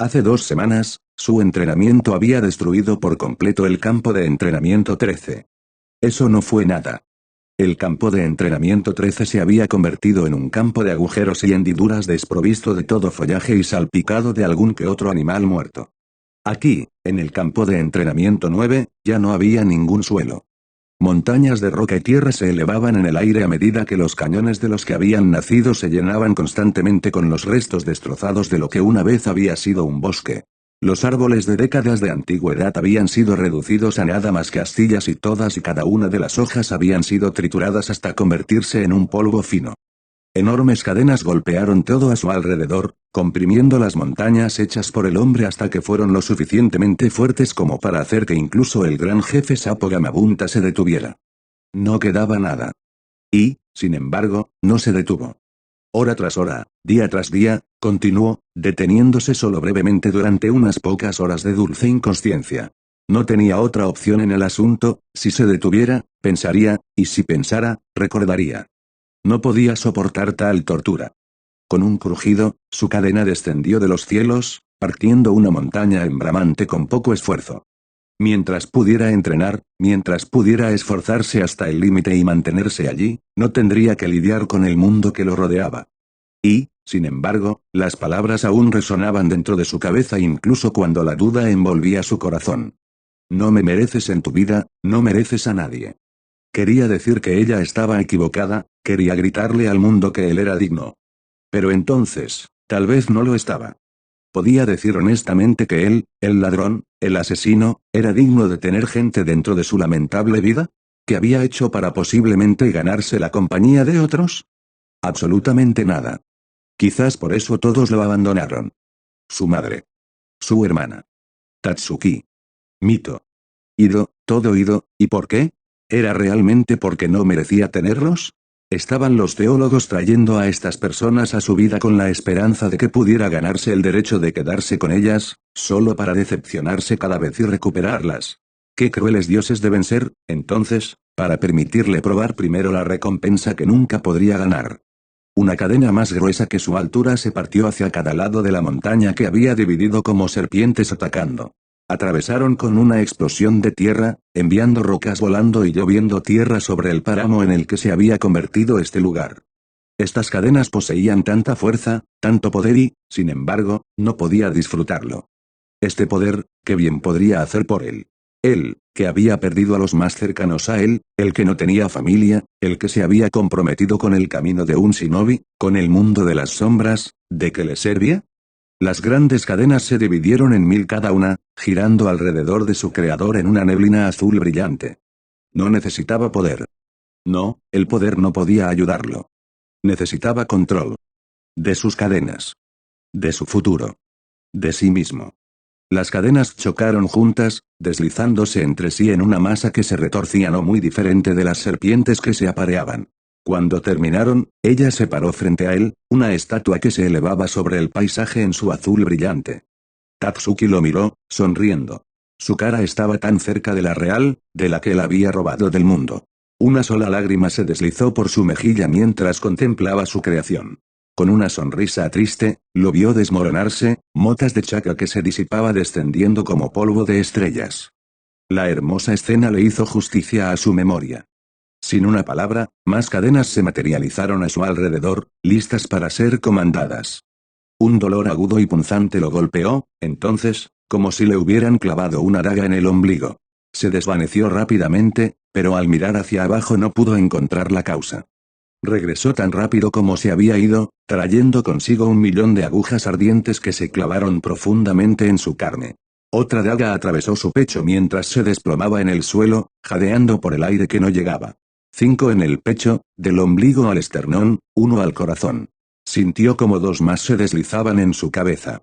Hace 2 semanas, su entrenamiento había destruido por completo el campo de entrenamiento 13. Eso no fue nada. El campo de entrenamiento 13 se había convertido en un campo de agujeros y hendiduras desprovisto de todo follaje y salpicado de algún que otro animal muerto. Aquí, en el campo de entrenamiento 9, ya no había ningún suelo. Montañas de roca y tierra se elevaban en el aire a medida que los cañones de los que habían nacido se llenaban constantemente con los restos destrozados de lo que una vez había sido un bosque. Los árboles de décadas de antigüedad habían sido reducidos a nada más que astillas y todas y cada una de las hojas habían sido trituradas hasta convertirse en un polvo fino. Enormes cadenas golpearon todo a su alrededor, comprimiendo las montañas hechas por el hombre hasta que fueron lo suficientemente fuertes como para hacer que incluso el gran jefe sapo Gamabunta se detuviera. No quedaba nada. Y, sin embargo, no se detuvo. Hora tras hora, día tras día, continuó, deteniéndose solo brevemente durante unas pocas horas de dulce inconsciencia. No tenía otra opción en el asunto, si se detuviera, pensaría, y si pensara, recordaría. No podía soportar tal tortura. Con un crujido, su cadena descendió de los cielos, partiendo una montaña en bramante con poco esfuerzo. Mientras pudiera entrenar, mientras pudiera esforzarse hasta el límite y mantenerse allí, no tendría que lidiar con el mundo que lo rodeaba. Y, sin embargo, las palabras aún resonaban dentro de su cabeza incluso cuando la duda envolvía su corazón. No me mereces en tu vida, no mereces a nadie. Quería decir que ella estaba equivocada, quería gritarle al mundo que él era digno. Pero entonces, tal vez no lo estaba. Podía decir honestamente que él, el ladrón, el asesino, era digno de tener gente dentro de su lamentable vida. ¿Qué había hecho para posiblemente ganarse la compañía de otros? Absolutamente nada. Quizás por eso todos lo abandonaron. Su madre. Su hermana. Tatsuki. Mito. Ido, todo Ido, ¿y por qué? ¿Era realmente porque no merecía tenerlos? ¿Estaban los teólogos trayendo a estas personas a su vida con la esperanza de que pudiera ganarse el derecho de quedarse con ellas, solo para decepcionarse cada vez y recuperarlas? ¿Qué crueles dioses deben ser, entonces, para permitirle probar primero la recompensa que nunca podría ganar? Una cadena más gruesa que su altura se partió hacia cada lado de la montaña que había dividido como serpientes atacando. Atravesaron con una explosión de tierra, enviando rocas volando y lloviendo tierra sobre el páramo en el que se había convertido este lugar. Estas cadenas poseían tanta fuerza, tanto poder y, sin embargo, no podía disfrutarlo. Este poder, ¿qué bien podría hacer por él? Él, que había perdido a los más cercanos a él, el que no tenía familia, el que se había comprometido con el camino de un shinobi, con el mundo de las sombras, ¿de qué le servía? Las grandes cadenas se dividieron en 1000 cada una, girando alrededor de su creador en una neblina azul brillante. No necesitaba poder. No, el poder no podía ayudarlo. Necesitaba control. De sus cadenas. De su futuro. De sí mismo. Las cadenas chocaron juntas, deslizándose entre sí en una masa que se retorcía no muy diferente de las serpientes que se apareaban. Cuando terminaron, ella se paró frente a él, una estatua que se elevaba sobre el paisaje en su azul brillante. Tatsuki lo miró, sonriendo. Su cara estaba tan cerca de la real, de la que él había robado del mundo. Una sola lágrima se deslizó por su mejilla mientras contemplaba su creación. Con una sonrisa triste, lo vio desmoronarse, motas de chakra que se disipaba descendiendo como polvo de estrellas. La hermosa escena le hizo justicia a su memoria. Sin una palabra, más cadenas se materializaron a su alrededor, listas para ser comandadas. Un dolor agudo y punzante lo golpeó, entonces, como si le hubieran clavado una daga en el ombligo. Se desvaneció rápidamente, pero al mirar hacia abajo no pudo encontrar la causa. Regresó tan rápido como se había ido, trayendo consigo 1.000.000 de agujas ardientes que se clavaron profundamente en su carne. Otra daga atravesó su pecho mientras se desplomaba en el suelo, jadeando por el aire que no llegaba. 5 en el pecho, del ombligo al esternón, 1 al corazón. Sintió como 2 más se deslizaban en su cabeza.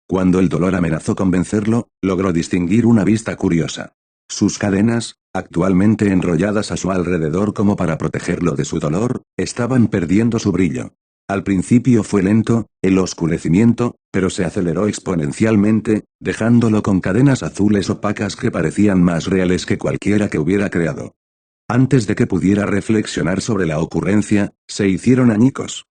Cuando el dolor amenazó con vencerlo, logró distinguir una vista curiosa. Sus cadenas, actualmente enrolladas a su alrededor como para protegerlo de su dolor, estaban perdiendo su brillo. Al principio fue lento, el oscurecimiento, pero se aceleró exponencialmente, dejándolo con cadenas azules opacas que parecían más reales que cualquiera que hubiera creado. Antes de que pudiera reflexionar sobre la ocurrencia, se hicieron añicos.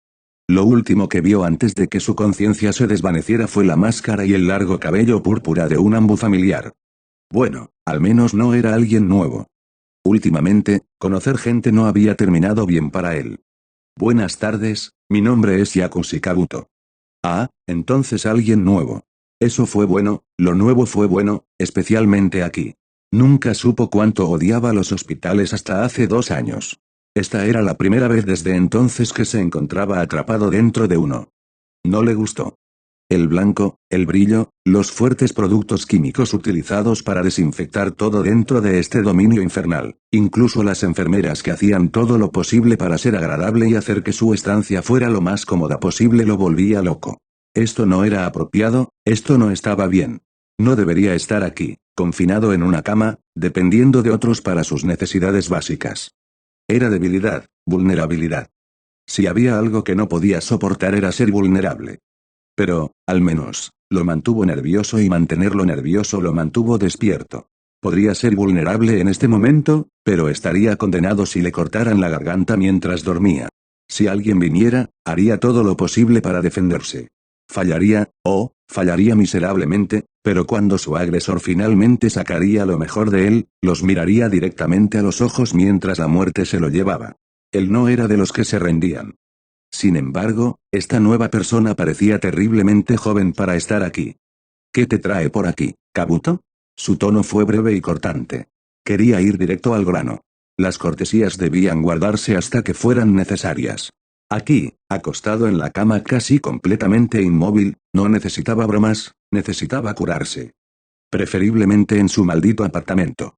Lo último que vio antes de que su conciencia se desvaneciera fue la máscara y el largo cabello púrpura de un ambú familiar. Bueno, al menos no era alguien nuevo. Últimamente, conocer gente no había terminado bien para él. Buenas tardes, mi nombre es Yakushi Kabuto. Ah, entonces alguien nuevo. Eso fue bueno, lo nuevo fue bueno, especialmente aquí. Nunca supo cuánto odiaba los hospitales hasta hace 2 años. Esta era la primera vez desde entonces que se encontraba atrapado dentro de uno. No le gustó. El blanco, el brillo, los fuertes productos químicos utilizados para desinfectar todo dentro de este dominio infernal, incluso las enfermeras que hacían todo lo posible para ser agradable y hacer que su estancia fuera lo más cómoda posible lo volvía loco. Esto no era apropiado, esto no estaba bien. No debería estar aquí, confinado en una cama, dependiendo de otros para sus necesidades básicas. Era debilidad, vulnerabilidad. Si había algo que no podía soportar era ser vulnerable. Pero, al menos, lo mantuvo nervioso y mantenerlo nervioso lo mantuvo despierto. Podría ser vulnerable en este momento, pero estaría condenado si le cortaran la garganta mientras dormía. Si alguien viniera, haría todo lo posible para defenderse. Fallaría, fallaría miserablemente, pero cuando su agresor finalmente sacaría lo mejor de él, los miraría directamente a los ojos mientras la muerte se lo llevaba. Él no era de los que se rendían. Sin embargo, esta nueva persona parecía terriblemente joven para estar aquí. ¿Qué te trae por aquí, Kabuto? Su tono fue breve y cortante. Quería ir directo al grano. Las cortesías debían guardarse hasta que fueran necesarias. Aquí, acostado en la cama casi completamente inmóvil, no necesitaba bromas, necesitaba curarse. Preferiblemente en su maldito apartamento.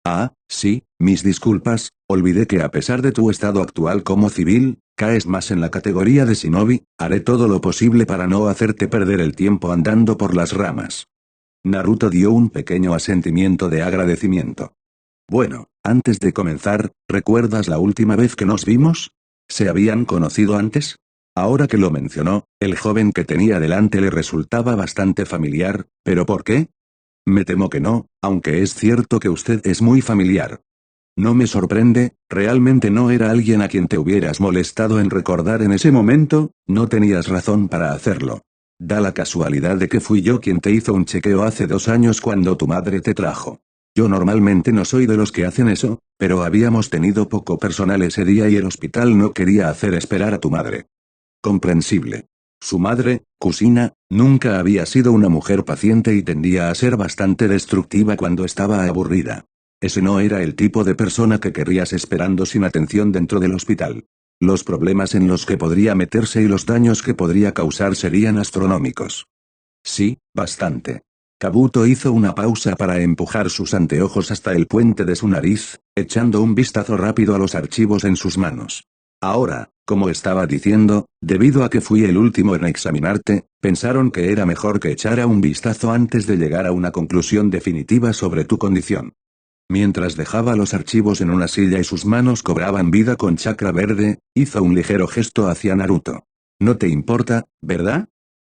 Ah, sí, mis disculpas, olvidé que a pesar de tu estado actual como civil, caes más en la categoría de shinobi, haré todo lo posible para no hacerte perder el tiempo andando por las ramas. Naruto dio un pequeño asentimiento de agradecimiento. Bueno, antes de comenzar, ¿recuerdas la última vez que nos vimos? ¿Se habían conocido antes? Ahora que lo mencionó, el joven que tenía delante le resultaba bastante familiar, ¿pero por qué? Me temo que no, aunque es cierto que usted es muy familiar. No me sorprende, realmente no era alguien a quien te hubieras molestado en recordar en ese momento, no tenías razón para hacerlo. Da la casualidad de que fui yo quien te hizo un chequeo hace 2 años cuando tu madre te trajo. Yo normalmente no soy de los que hacen eso, pero habíamos tenido poco personal ese día y el hospital no quería hacer esperar a tu madre. Comprensible. Su madre, Kusina, nunca había sido una mujer paciente y tendía a ser bastante destructiva cuando estaba aburrida. Ese no era el tipo de persona que querrías esperando sin atención dentro del hospital. Los problemas en los que podría meterse y los daños que podría causar serían astronómicos. Sí, bastante. Kabuto hizo una pausa para empujar sus anteojos hasta el puente de su nariz, echando un vistazo rápido a los archivos en sus manos. Ahora, como estaba diciendo, debido a que fui el último en examinarte, pensaron que era mejor que echara un vistazo antes de llegar a una conclusión definitiva sobre tu condición. Mientras dejaba los archivos en una silla y sus manos cobraban vida con chakra verde, hizo un ligero gesto hacia Naruto. No te importa, ¿verdad?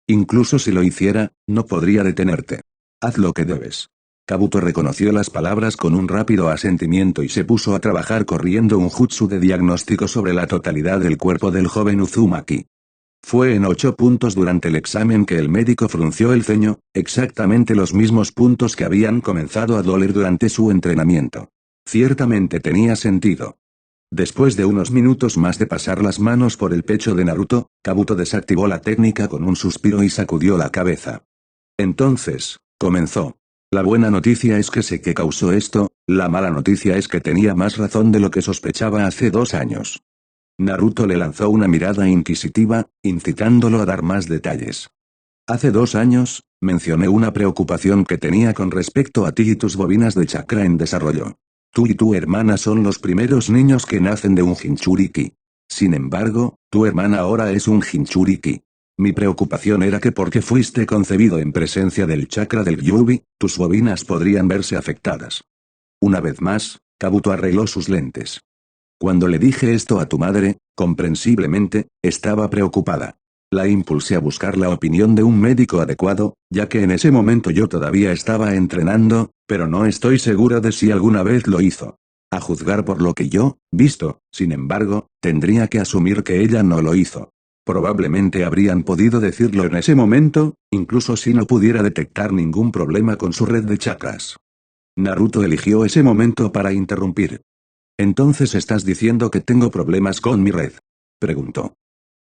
Incluso si lo hiciera, no podría detenerte. Haz lo que debes. Kabuto reconoció las palabras con un rápido asentimiento y se puso a trabajar corriendo un jutsu de diagnóstico sobre la totalidad del cuerpo del joven Uzumaki. Fue en 8 puntos durante el examen que el médico frunció el ceño, exactamente los mismos puntos que habían comenzado a doler durante su entrenamiento. Ciertamente tenía sentido. Después de unos minutos más de pasar las manos por el pecho de Naruto, Kabuto desactivó la técnica con un suspiro y sacudió la cabeza. Entonces, comenzó. La buena noticia es que sé qué causó esto, la mala noticia es que tenía más razón de lo que sospechaba hace 2 años. Naruto le lanzó una mirada inquisitiva, incitándolo a dar más detalles. Hace 2 años, mencioné una preocupación que tenía con respecto a ti y tus bobinas de chakra en desarrollo. Tú y tu hermana son los primeros niños que nacen de un Jinchuriki. Sin embargo, tu hermana ahora es un Jinchuriki. Mi preocupación era que porque fuiste concebido en presencia del chakra del Gyubi, tus bobinas podrían verse afectadas. Una vez más, Kabuto arregló sus lentes. Cuando le dije esto a tu madre, comprensiblemente, estaba preocupada. La impulsé a buscar la opinión de un médico adecuado, ya que en ese momento yo todavía estaba entrenando, pero no estoy segura de si alguna vez lo hizo. A juzgar por lo que yo, visto, sin embargo, tendría que asumir que ella no lo hizo. Probablemente habrían podido decirlo en ese momento, incluso si no pudiera detectar ningún problema con su red de chakras. Naruto eligió ese momento para interrumpir. «¿Entonces estás diciendo que tengo problemas con mi red?», preguntó.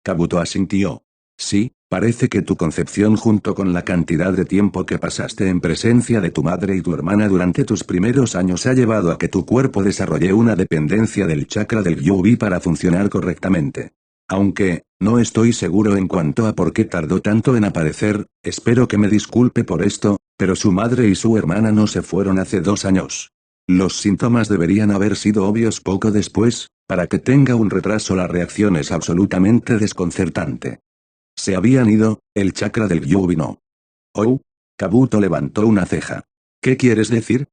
Kabuto asintió. «Sí, parece que tu concepción junto con la cantidad de tiempo que pasaste en presencia de tu madre y tu hermana durante tus primeros años ha llevado a que tu cuerpo desarrolle una dependencia del chakra del Kyuubi para funcionar correctamente. Aunque, no estoy seguro en cuanto a por qué tardó tanto en aparecer, espero que me disculpe por esto, pero su madre y su hermana no se fueron hace 2 años. Los síntomas deberían haber sido obvios poco después, para que tenga un retraso. La reacción es absolutamente desconcertante. Se habían ido, el chakra del Kyuubi no. Oh. Kabuto levantó una ceja. ¿Qué quieres decir?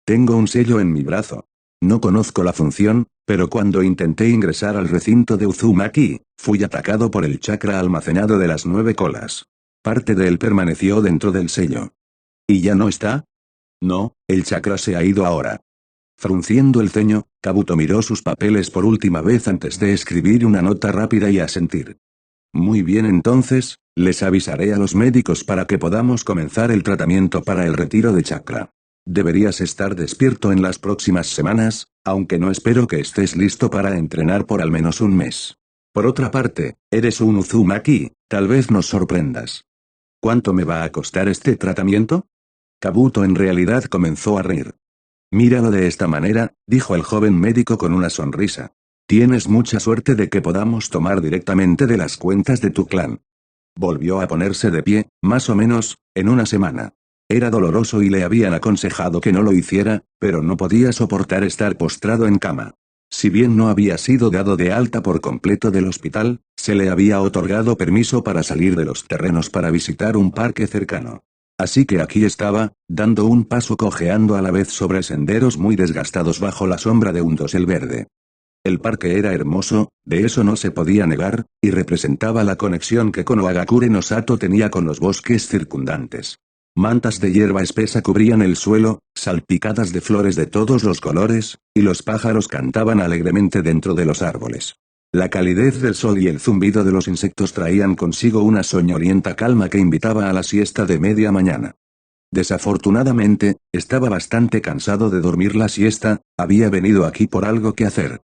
Tengo un sello en mi brazo. No conozco la función, pero cuando intenté ingresar al recinto de Uzumaki, fui atacado por el chakra almacenado de las 9 colas. Parte de él permaneció dentro del sello. ¿Y ya no está? No, el chakra se ha ido ahora. Frunciendo el ceño, Kabuto miró sus papeles por última vez antes de escribir una nota rápida y asentir. Muy bien, entonces, les avisaré a los médicos para que podamos comenzar el tratamiento para el retiro de chakra. Deberías estar despierto en las próximas semanas, aunque no espero que estés listo para entrenar por al menos un mes. Por otra parte, eres un Uzumaki, tal vez nos sorprendas. ¿Cuánto me va a costar este tratamiento? Kabuto en realidad comenzó a reír. Míralo de esta manera, dijo el joven médico con una sonrisa. Tienes mucha suerte de que podamos tomar directamente de las cuentas de tu clan. Volvió a ponerse de pie, más o menos, en una semana. Era doloroso y le habían aconsejado que no lo hiciera, pero no podía soportar estar postrado en cama. Si bien no había sido dado de alta por completo del hospital, se le había otorgado permiso para salir de los terrenos para visitar un parque cercano. Así que aquí estaba, dando un paso cojeando a la vez sobre senderos muy desgastados bajo la sombra de un dosel verde. El parque era hermoso, de eso no se podía negar, y representaba la conexión que Konohagakure no Sato tenía con los bosques circundantes. Mantas de hierba espesa cubrían el suelo, salpicadas de flores de todos los colores, y los pájaros cantaban alegremente dentro de los árboles. La calidez del sol y el zumbido de los insectos traían consigo una soñolienta calma que invitaba a la siesta de media mañana. Desafortunadamente, estaba bastante cansado de dormir la siesta, había venido aquí por algo que hacer.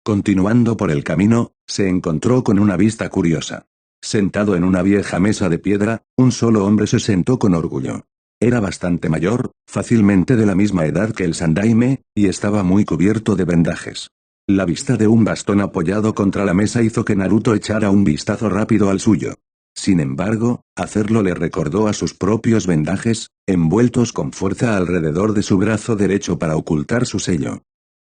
Continuando por el camino, se encontró con una vista curiosa. Sentado en una vieja mesa de piedra, un solo hombre se sentó con orgullo. Era bastante mayor, fácilmente de la misma edad que el sandaime, y estaba muy cubierto de vendajes. La vista de un bastón apoyado contra la mesa hizo que Naruto echara un vistazo rápido al suyo. Sin embargo, hacerlo le recordó a sus propios vendajes, envueltos con fuerza alrededor de su brazo derecho para ocultar su sello.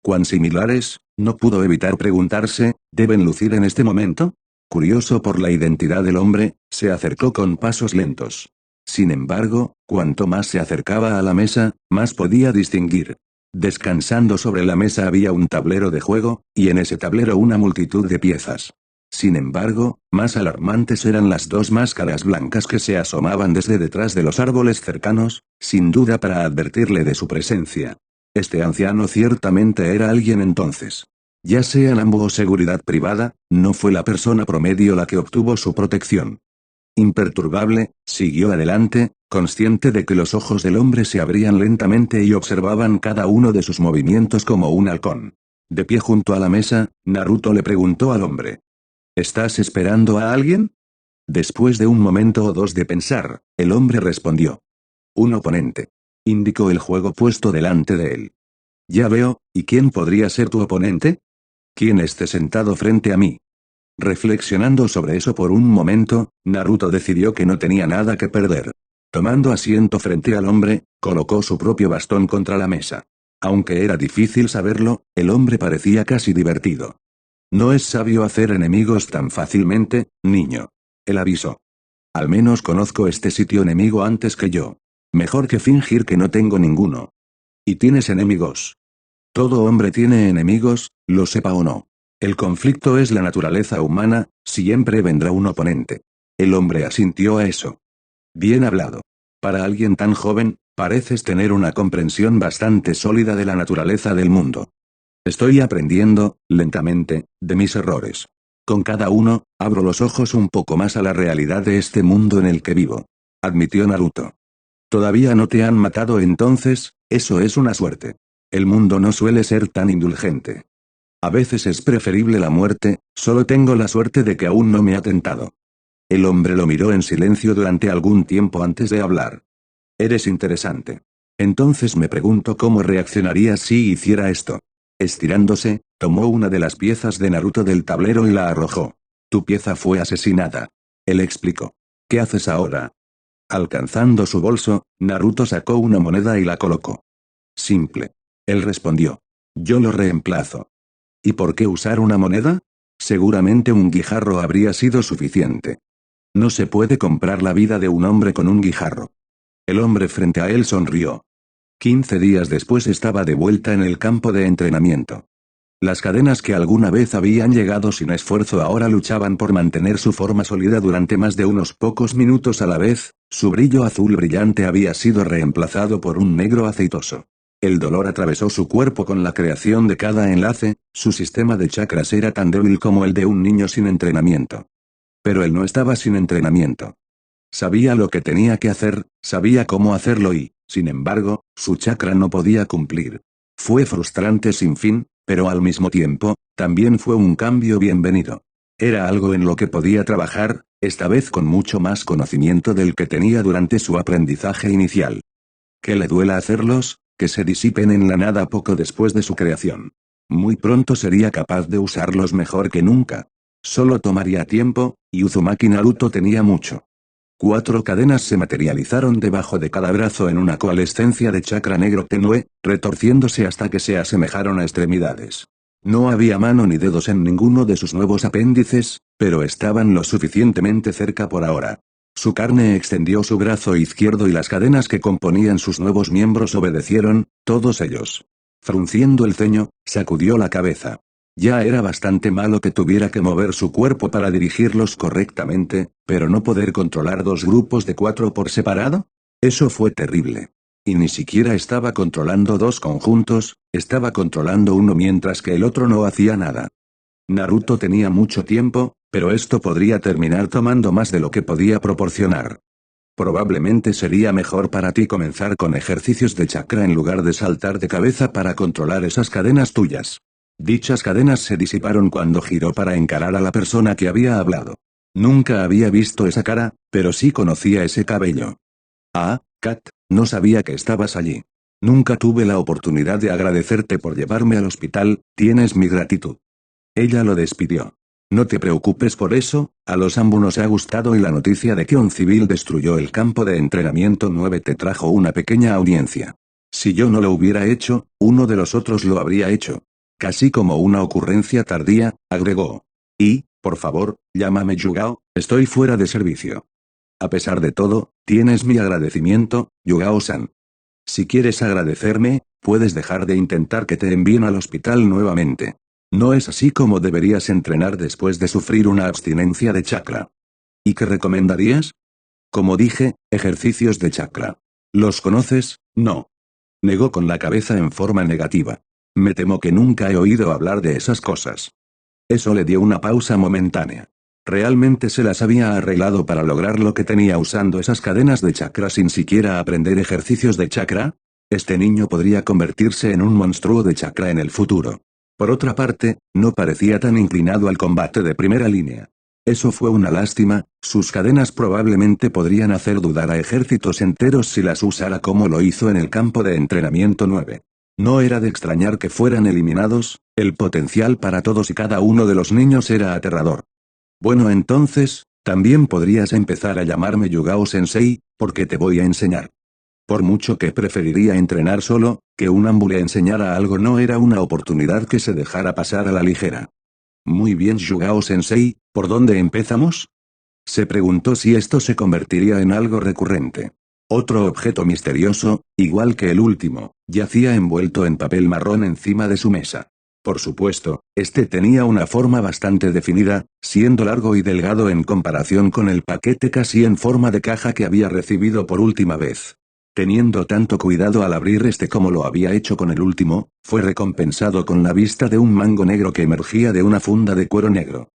¿Cuán similares? No pudo evitar preguntarse, ¿deben lucir en este momento? Curioso por la identidad del hombre, se acercó con pasos lentos. Sin embargo, cuanto más se acercaba a la mesa, más podía distinguir. Descansando sobre la mesa había un tablero de juego, y en ese tablero una multitud de piezas. Sin embargo, más alarmantes eran las 2 máscaras blancas que se asomaban desde detrás de los árboles cercanos, sin duda para advertirle de su presencia. Este anciano ciertamente era alguien entonces. Ya sea Nambu o seguridad privada, no fue la persona promedio la que obtuvo su protección. Imperturbable, siguió adelante, consciente de que los ojos del hombre se abrían lentamente y observaban cada uno de sus movimientos como un halcón. De pie junto a la mesa, Naruto le preguntó al hombre. ¿Estás esperando a alguien? Después de un momento o dos de pensar, el hombre respondió. Un oponente. Indicó el juego puesto delante de él. Ya veo, ¿y quién podría ser tu oponente? ¿Quién esté sentado frente a mí? Reflexionando sobre eso por un momento, Naruto decidió que no tenía nada que perder. Tomando asiento frente al hombre, colocó su propio bastón contra la mesa. Aunque era difícil saberlo, el hombre parecía casi divertido. No es sabio hacer enemigos tan fácilmente, niño. Él avisó. Al menos conozco este sitio enemigo antes que yo. Mejor que fingir que no tengo ninguno. ¿Y tienes enemigos? Todo hombre tiene enemigos, lo sepa o no. El conflicto es la naturaleza humana, siempre vendrá un oponente. El hombre asintió a eso. Bien hablado. Para alguien tan joven, pareces tener una comprensión bastante sólida de la naturaleza del mundo. Estoy aprendiendo, lentamente, de mis errores. Con cada uno, abro los ojos un poco más a la realidad de este mundo en el que vivo. Admitió Naruto. Todavía no te han matado entonces, eso es una suerte. El mundo no suele ser tan indulgente. A veces es preferible la muerte, solo tengo la suerte de que aún no me ha tentado. El hombre lo miró en silencio durante algún tiempo antes de hablar. Eres interesante. Entonces me pregunto cómo reaccionarías si hiciera esto. Estirándose, tomó una de las piezas de Naruto del tablero y la arrojó. Tu pieza fue asesinada. Él explicó. ¿Qué haces ahora? Alcanzando su bolso, Naruto sacó una moneda y la colocó. Simple. Él respondió. Yo lo reemplazo. ¿Y por qué usar una moneda? Seguramente un guijarro habría sido suficiente. No se puede comprar la vida de un hombre con un guijarro. El hombre frente a él sonrió. 15 días después estaba de vuelta en el campo de entrenamiento. Las cadenas que alguna vez habían llegado sin esfuerzo ahora luchaban por mantener su forma sólida durante más de unos pocos minutos a la vez, su brillo azul brillante había sido reemplazado por un negro aceitoso. El dolor atravesó su cuerpo con la creación de cada enlace, su sistema de chakras era tan débil como el de un niño sin entrenamiento. Pero él no estaba sin entrenamiento. Sabía lo que tenía que hacer, sabía cómo hacerlo y, sin embargo, su chakra no podía cumplir. Fue frustrante sin fin, pero al mismo tiempo, también fue un cambio bienvenido. Era algo en lo que podía trabajar, esta vez con mucho más conocimiento del que tenía durante su aprendizaje inicial. Que le duela hacerlos, que se disipen en la nada poco después de su creación. Muy pronto sería capaz de usarlos mejor que nunca. Solo tomaría tiempo, y Uzumaki Naruto tenía mucho. 4 cadenas se materializaron debajo de cada brazo en una coalescencia de chakra negro tenue, retorciéndose hasta que se asemejaron a extremidades. No había mano ni dedos en ninguno de sus nuevos apéndices, pero estaban lo suficientemente cerca por ahora. Su carne extendió su brazo izquierdo y las cadenas que componían sus nuevos miembros obedecieron, todos ellos. Frunciendo el ceño, sacudió la cabeza. Ya era bastante malo que tuviera que mover su cuerpo para dirigirlos correctamente, pero no poder controlar 2 grupos de 4 por separado. Eso fue terrible. Y ni siquiera estaba controlando 2 conjuntos, estaba controlando uno mientras que el otro no hacía nada. Naruto tenía mucho tiempo, pero esto podría terminar tomando más de lo que podía proporcionar. Probablemente sería mejor para ti comenzar con ejercicios de chakra en lugar de saltar de cabeza para controlar esas cadenas tuyas. Dichas cadenas se disiparon cuando giró para encarar a la persona que había hablado. Nunca había visto esa cara, pero sí conocía ese cabello. Ah, Kat, no sabía que estabas allí. Nunca tuve la oportunidad de agradecerte por llevarme al hospital, tienes mi gratitud. Ella lo despidió. No te preocupes por eso, a los Ambu nos ha gustado y la noticia de que un civil destruyó el campo de entrenamiento 9 te trajo una pequeña audiencia. Si yo no lo hubiera hecho, uno de los otros lo habría hecho. Casi como una ocurrencia tardía, agregó. Y, por favor, llámame Yugao, estoy fuera de servicio. A pesar de todo, tienes mi agradecimiento, Yugao-san. Si quieres agradecerme, puedes dejar de intentar que te envíen al hospital nuevamente. No es así como deberías entrenar después de sufrir una abstinencia de chakra. ¿Y qué recomendarías? Como dije, ejercicios de chakra. ¿Los conoces? No. Negó con la cabeza en forma negativa. Me temo que nunca he oído hablar de esas cosas. Eso le dio una pausa momentánea. ¿Realmente se las había arreglado para lograr lo que tenía usando esas cadenas de chakra sin siquiera aprender ejercicios de chakra? Este niño podría convertirse en un monstruo de chakra en el futuro. Por otra parte, no parecía tan inclinado al combate de primera línea. Eso fue una lástima, sus cadenas probablemente podrían hacer dudar a ejércitos enteros si las usara como lo hizo en el campo de entrenamiento 9. No era de extrañar que fueran eliminados, el potencial para todos y cada uno de los niños era aterrador. Bueno entonces, también podrías empezar a llamarme Yugao-sensei, porque te voy a enseñar. Por mucho que preferiría entrenar solo, que un Ambu le enseñara algo no era una oportunidad que se dejara pasar a la ligera. Muy bien Yugao-sensei, ¿por dónde empezamos? Se preguntó si esto se convertiría en algo recurrente. Otro objeto misterioso, igual que el último, yacía envuelto en papel marrón encima de su mesa. Por supuesto, este tenía una forma bastante definida, siendo largo y delgado en comparación con el paquete casi en forma de caja que había recibido por última vez. Teniendo tanto cuidado al abrir este como lo había hecho con el último, fue recompensado con la vista de un mango negro que emergía de una funda de cuero negro.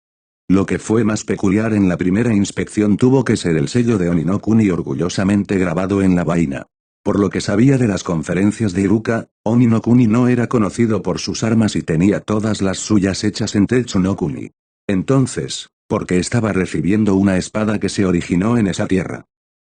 Lo que fue más peculiar en la primera inspección tuvo que ser el sello de Oni no Kuni orgullosamente grabado en la vaina. Por lo que sabía de las conferencias de Iruka, Oni no Kuni no era conocido por sus armas y tenía todas las suyas hechas en Tetsu no Kuni. Entonces, ¿por qué estaba recibiendo una espada que se originó en esa tierra?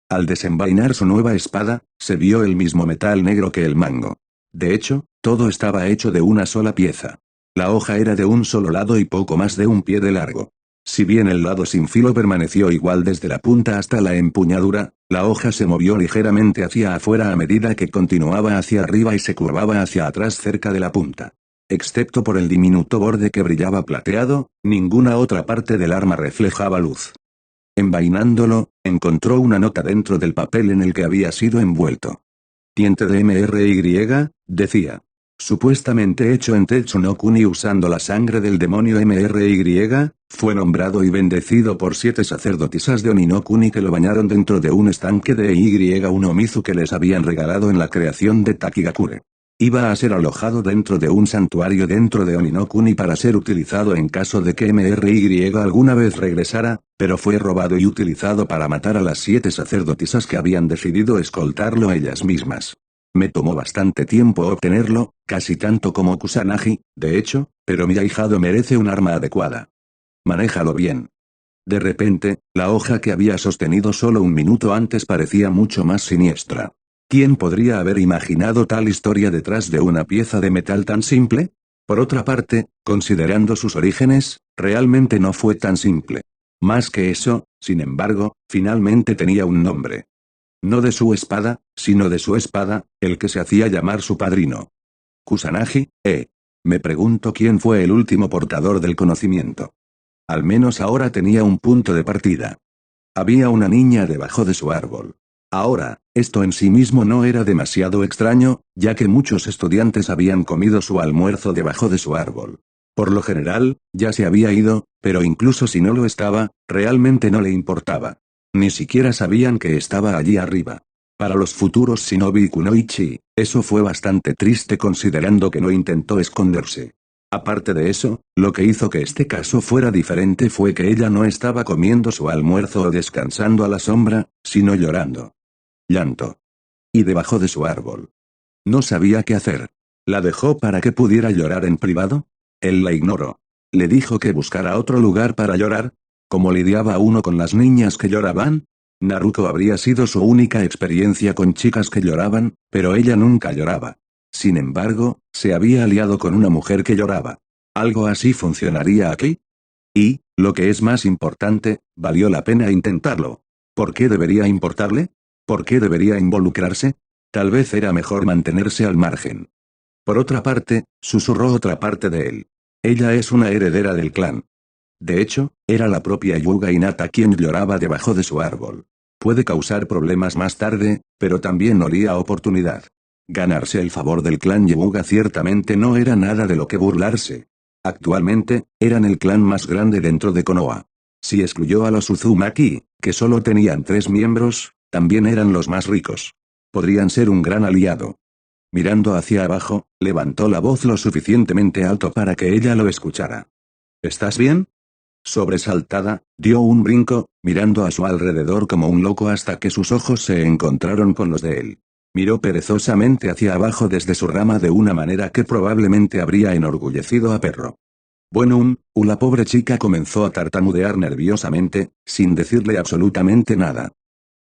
Al desenvainar su nueva espada, se vio el mismo metal negro que el mango. De hecho, todo estaba hecho de una sola pieza. La hoja era de un solo lado y poco más de un pie de largo. Si bien el lado sin filo permaneció igual desde la punta hasta la empuñadura, la hoja se movió ligeramente hacia afuera a medida que continuaba hacia arriba y se curvaba hacia atrás cerca de la punta. Excepto por el diminuto borde que brillaba plateado, ninguna otra parte del arma reflejaba luz. Envainándolo, encontró una nota dentro del papel en el que había sido envuelto. Diente de MRY, decía. Supuestamente hecho en Tetsu no Kuni usando la sangre del demonio MRY, fue nombrado y bendecido por 7 sacerdotisas de Oni no Kuni que lo bañaron dentro de un estanque de Y1 Mizu que les habían regalado en la creación de Takigakure. Iba a ser alojado dentro de un santuario dentro de Oni no Kuni para ser utilizado en caso de que MRY alguna vez regresara, pero fue robado y utilizado para matar a las 7 sacerdotisas que habían decidido escoltarlo ellas mismas. Me tomó bastante tiempo obtenerlo, casi tanto como Kusanagi, de hecho, pero mi ahijado merece un arma adecuada. Manéjalo bien. De repente, la hoja que había sostenido solo un minuto antes parecía mucho más siniestra. ¿Quién podría haber imaginado tal historia detrás de una pieza de metal tan simple? Por otra parte, considerando sus orígenes, realmente no fue tan simple. Más que eso, sin embargo, finalmente tenía un nombre. No de su espada, sino de su espada, el que se hacía llamar su padrino. Kusanagi, Me pregunto quién fue el último portador del conocimiento. Al menos ahora tenía un punto de partida. Había una niña debajo de su árbol. Ahora, esto en sí mismo no era demasiado extraño, ya que muchos estudiantes habían comido su almuerzo debajo de su árbol. Por lo general, ya se había ido, pero incluso si no lo estaba, realmente no le importaba. Ni siquiera sabían que estaba allí arriba. Para los futuros shinobi kunoichi, eso fue bastante triste considerando que no intentó esconderse. Aparte de eso, lo que hizo que este caso fuera diferente fue que ella no estaba comiendo su almuerzo o descansando a la sombra, sino llorando. Llanto. Y debajo de su árbol. No sabía qué hacer. ¿La dejó para que pudiera llorar en privado? Él la ignoró. Le dijo que buscara otro lugar para llorar. ¿Cómo lidiaba uno con las niñas que lloraban? Naruto habría sido su única experiencia con chicas que lloraban, pero ella nunca lloraba. Sin embargo, se había aliado con una mujer que lloraba. ¿Algo así funcionaría aquí? Y, lo que es más importante, valió la pena intentarlo. ¿Por qué debería importarle? ¿Por qué debería involucrarse? Tal vez era mejor mantenerse al margen. Por otra parte, susurró otra parte de él. Ella es una heredera del clan. De hecho, era la propia Yuga Hinata quien lloraba debajo de su árbol. Puede causar problemas más tarde, pero también olía a oportunidad. Ganarse el favor del clan Yuga ciertamente no era nada de lo que burlarse. Actualmente, eran el clan más grande dentro de Konoha. Si excluyó a los Uzumaki, que solo tenían 3 miembros, también eran los más ricos. Podrían ser un gran aliado. Mirando hacia abajo, levantó la voz lo suficientemente alto para que ella lo escuchara. ¿Estás bien? Sobresaltada, dio un brinco, mirando a su alrededor como un loco hasta que sus ojos se encontraron con los de él. Miró perezosamente hacia abajo desde su rama de una manera que probablemente habría enorgullecido a Perro. Bueno, la pobre chica comenzó a tartamudear nerviosamente, sin decirle absolutamente nada.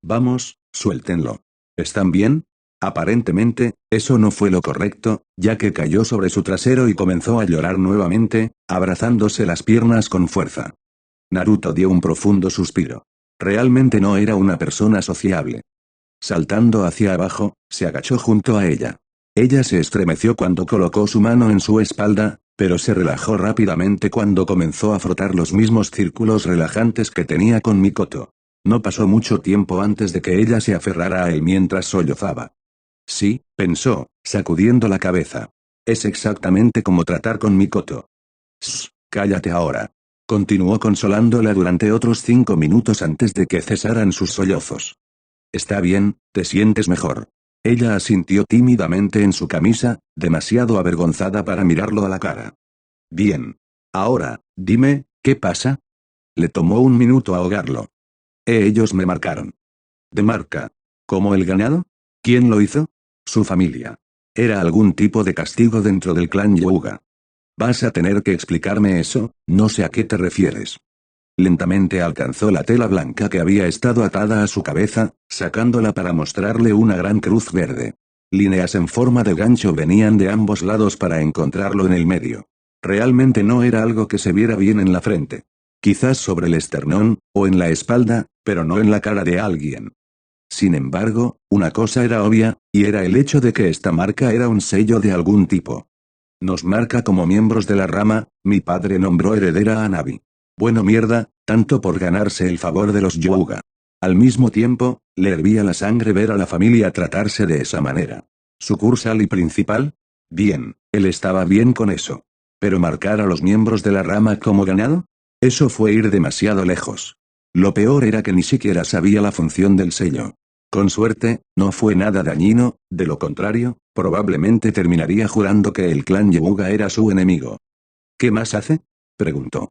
Vamos, suéltenlo. ¿Están bien? Aparentemente, eso no fue lo correcto, ya que cayó sobre su trasero y comenzó a llorar nuevamente, abrazándose las piernas con fuerza. Naruto dio un profundo suspiro. Realmente no era una persona sociable. Saltando hacia abajo, se agachó junto a ella. Ella se estremeció cuando colocó su mano en su espalda, pero se relajó rápidamente cuando comenzó a frotar los mismos círculos relajantes que tenía con Mikoto. No pasó mucho tiempo antes de que ella se aferrara a él mientras sollozaba. Sí, pensó, sacudiendo la cabeza. Es exactamente como tratar con Mikoto. Shh, cállate ahora. Continuó consolándola durante otros 5 minutos antes de que cesaran sus sollozos. Está bien, te sientes mejor. Ella asintió tímidamente en su camisa, demasiado avergonzada para mirarlo a la cara. Bien. Ahora, dime, ¿qué pasa? Le tomó un minuto ahogarlo. Ellos me marcaron. ¿De marca? ¿Como el ganado? ¿Quién lo hizo? Su familia. Era algún tipo de castigo dentro del clan Hyuga. Vas a tener que explicarme eso, no sé a qué te refieres. Lentamente alcanzó la tela blanca que había estado atada a su cabeza, sacándola para mostrarle una gran cruz verde. Líneas en forma de gancho venían de ambos lados para encontrarlo en el medio. Realmente no era algo que se viera bien en la frente. Quizás sobre el esternón, o en la espalda, pero no en la cara de alguien. Sin embargo, una cosa era obvia, y era el hecho de que esta marca era un sello de algún tipo. Nos marca como miembros de la rama, mi padre nombró heredera a Navi. Bueno mierda, tanto por ganarse el favor de los Hyuga. Al mismo tiempo, le hervía la sangre ver a la familia tratarse de esa manera. ¿Sucursal y principal? Bien, él estaba bien con eso. ¿Pero marcar a los miembros de la rama como ganado? Eso fue ir demasiado lejos. Lo peor era que ni siquiera sabía la función del sello. Con suerte, no fue nada dañino, de lo contrario, probablemente terminaría jurando que el clan Hyuga era su enemigo. ¿Qué más hace? Preguntó.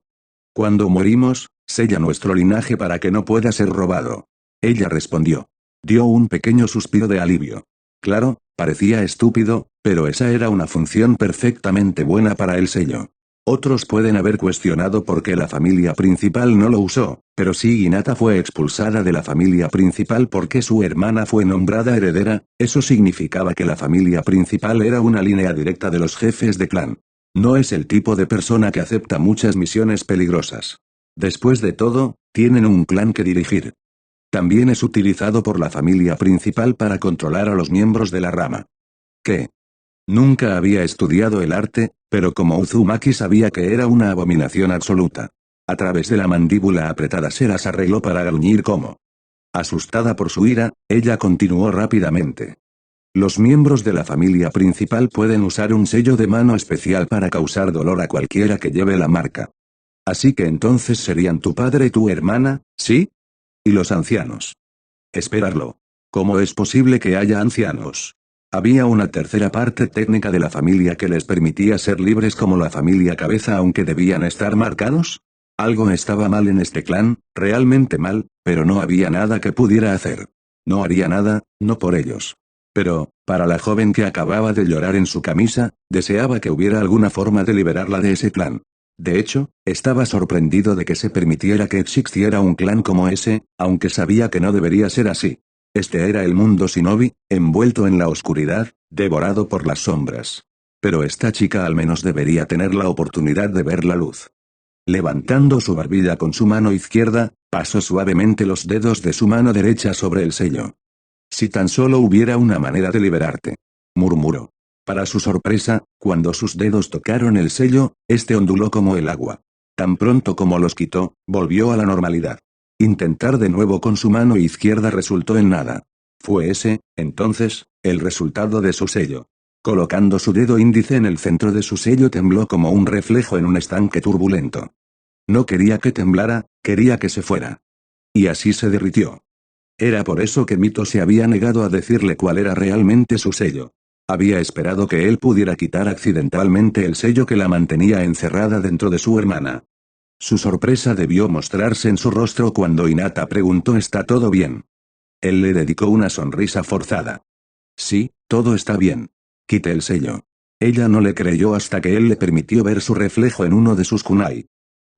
Cuando morimos, sella nuestro linaje para que no pueda ser robado. Ella respondió. Dio un pequeño suspiro de alivio. Claro, parecía estúpido, pero esa era una función perfectamente buena para el sello. Otros pueden haber cuestionado por qué la familia principal no lo usó, pero si Hinata fue expulsada de la familia principal porque su hermana fue nombrada heredera, eso significaba que la familia principal era una línea directa de los jefes de clan. No es el tipo de persona que acepta muchas misiones peligrosas. Después de todo, tienen un clan que dirigir. También es utilizado por la familia principal para controlar a los miembros de la rama. ¿Qué? Nunca había estudiado el arte, pero como Uzumaki sabía que era una abominación absoluta. A través de la mandíbula apretada se las arregló para gruñir como. Asustada por su ira, ella continuó rápidamente. Los miembros de la familia principal pueden usar un sello de mano especial para causar dolor a cualquiera que lleve la marca. Así que entonces serían tu padre y tu hermana, ¿sí? Y los ancianos. Esperarlo. ¿Cómo es posible que haya ancianos? Había una tercera parte técnica de la familia que les permitía ser libres como la familia cabeza aunque debían estar marcados. Algo estaba mal en este clan, realmente mal, pero no había nada que pudiera hacer. No haría nada, no por ellos. Pero, para la joven que acababa de llorar en su camisa, deseaba que hubiera alguna forma de liberarla de ese clan. De hecho, estaba sorprendido de que se permitiera que existiera un clan como ese, aunque sabía que no debería ser así. Este era el mundo shinobi, envuelto en la oscuridad, devorado por las sombras. Pero esta chica al menos debería tener la oportunidad de ver la luz. Levantando su barbilla con su mano izquierda, pasó suavemente los dedos de su mano derecha sobre el sello. Si tan solo hubiera una manera de liberarte. Murmuró. Para su sorpresa, cuando sus dedos tocaron el sello, este onduló como el agua. Tan pronto como los quitó, volvió a la normalidad. Intentar de nuevo con su mano izquierda resultó en nada. Fue ese, entonces, el resultado de su sello. Colocando su dedo índice en el centro de su sello tembló como un reflejo en un estanque turbulento. No quería que temblara, quería que se fuera. Y así se derritió. Era por eso que Mito se había negado a decirle cuál era realmente su sello. Había esperado que él pudiera quitar accidentalmente el sello que la mantenía encerrada dentro de su hermana. Su sorpresa debió mostrarse en su rostro cuando Hinata preguntó ¿está todo bien? Él le dedicó una sonrisa forzada. Sí, todo está bien. Quite el sello. Ella no le creyó hasta que él le permitió ver su reflejo en uno de sus kunai.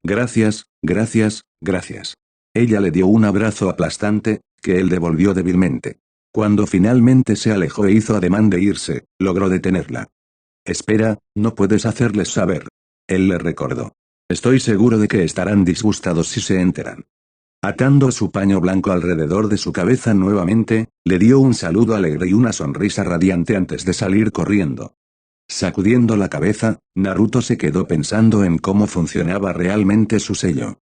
Gracias, gracias, gracias. Ella le dio un abrazo aplastante, que él devolvió débilmente. Cuando finalmente se alejó e hizo ademán de irse, logró detenerla. Espera, no puedes hacerles saber. Él le recordó. Estoy seguro de que estarán disgustados si se enteran. Atando su paño blanco alrededor de su cabeza nuevamente, le dio un saludo alegre y una sonrisa radiante antes de salir corriendo. Sacudiendo la cabeza, Naruto se quedó pensando en cómo funcionaba realmente su sello.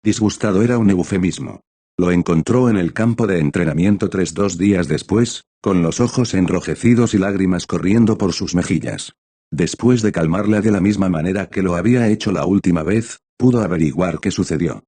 Disgustado era un eufemismo. Lo encontró en el campo de entrenamiento 2 días después, con los ojos enrojecidos y lágrimas corriendo por sus mejillas. Después de calmarla de la misma manera que lo había hecho la última vez, pudo averiguar qué sucedió.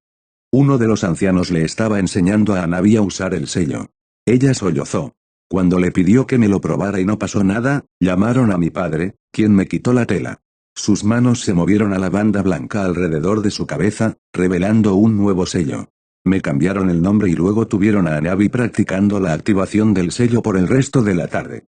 Uno de los ancianos le estaba enseñando a Hanabi a usar el sello. Ella sollozó. Cuando le pidió que me lo probara y no pasó nada, llamaron a mi padre, quien me quitó la tela. Sus manos se movieron a la banda blanca alrededor de su cabeza, revelando un nuevo sello. Me cambiaron el nombre y luego tuvieron a Anabi practicando la activación del sello por el resto de la tarde.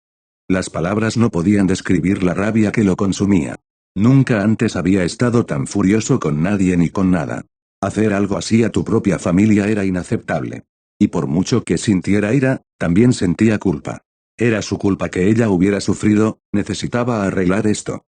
Las palabras no podían describir la rabia que lo consumía. Nunca antes había estado tan furioso con nadie ni con nada. Hacer algo así a tu propia familia era inaceptable. Y por mucho que sintiera ira, también sentía culpa. Era su culpa que ella hubiera sufrido, necesitaba arreglar esto.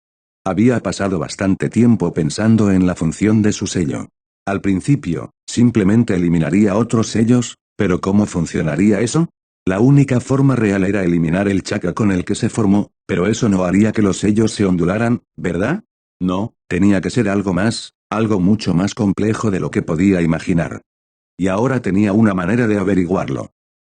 Había pasado bastante tiempo pensando en la función de su sello. Al principio, simplemente eliminaría otros sellos, pero ¿cómo funcionaría eso? La única forma real era eliminar el chakra con el que se formó, pero eso no haría que los sellos se ondularan, ¿verdad? No, tenía que ser algo más, algo mucho más complejo de lo que podía imaginar. Y ahora tenía una manera de averiguarlo.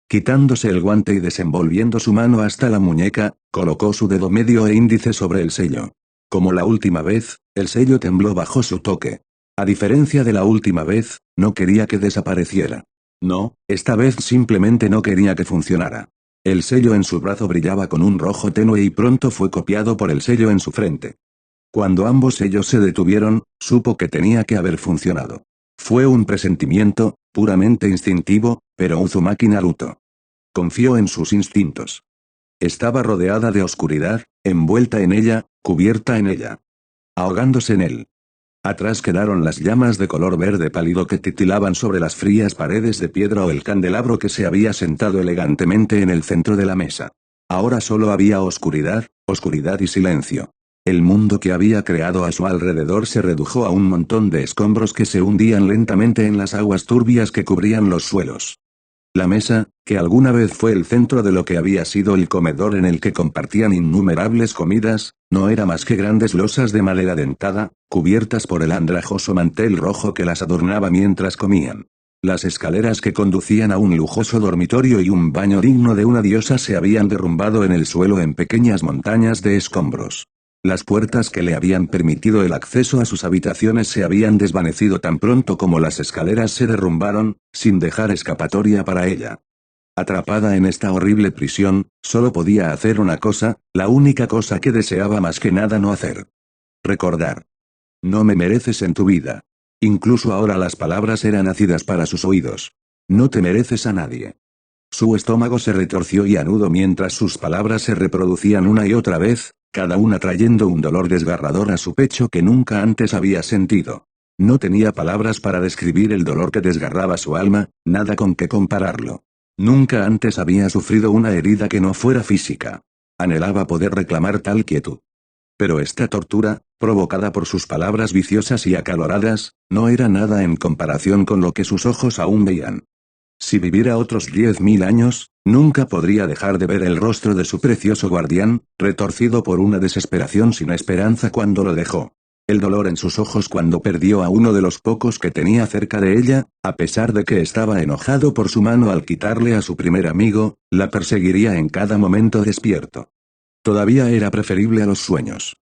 Quitándose el guante y desenvolviendo su mano hasta la muñeca, colocó su dedo medio e índice sobre el sello. Como la última vez, el sello tembló bajo su toque. A diferencia de la última vez, no quería que desapareciera. No, esta vez simplemente no quería que funcionara. El sello en su brazo brillaba con un rojo tenue y pronto fue copiado por el sello en su frente. Cuando ambos sellos se detuvieron, supo que tenía que haber funcionado. Fue un presentimiento, puramente instintivo, pero Uzumaki Naruto confió en sus instintos. Estaba rodeada de oscuridad, envuelta en ella, cubierta en ella. Ahogándose en él. Atrás quedaron las llamas de color verde pálido que titilaban sobre las frías paredes de piedra o el candelabro que se había sentado elegantemente en el centro de la mesa. Ahora solo había oscuridad, oscuridad y silencio. El mundo que había creado a su alrededor se redujo a un montón de escombros que se hundían lentamente en las aguas turbias que cubrían los suelos. La mesa, que alguna vez fue el centro de lo que había sido el comedor en el que compartían innumerables comidas, no era más que grandes losas de madera dentada, cubiertas por el andrajoso mantel rojo que las adornaba mientras comían. Las escaleras que conducían a un lujoso dormitorio y un baño digno de una diosa se habían derrumbado en el suelo en pequeñas montañas de escombros. Las puertas que le habían permitido el acceso a sus habitaciones se habían desvanecido tan pronto como las escaleras se derrumbaron, sin dejar escapatoria para ella. Atrapada en esta horrible prisión, solo podía hacer una cosa, la única cosa que deseaba más que nada no hacer. Recordar. No me mereces en tu vida. Incluso ahora las palabras eran ácidas para sus oídos. No te mereces a nadie. Su estómago se retorció y anudó mientras sus palabras se reproducían una y otra vez, cada una trayendo un dolor desgarrador a su pecho que nunca antes había sentido. No tenía palabras para describir el dolor que desgarraba su alma, nada con que compararlo. Nunca antes había sufrido una herida que no fuera física. Anhelaba poder reclamar tal quietud. Pero esta tortura, provocada por sus palabras viciosas y acaloradas, no era nada en comparación con lo que sus ojos aún veían. Si viviera otros 10.000 años, nunca podría dejar de ver el rostro de su precioso guardián, retorcido por una desesperación sin esperanza cuando lo dejó. El dolor en sus ojos cuando perdió a uno de los pocos que tenía cerca de ella, a pesar de que estaba enojado por su mano al quitarle a su primer amigo, la perseguiría en cada momento despierto. Todavía era preferible a los sueños.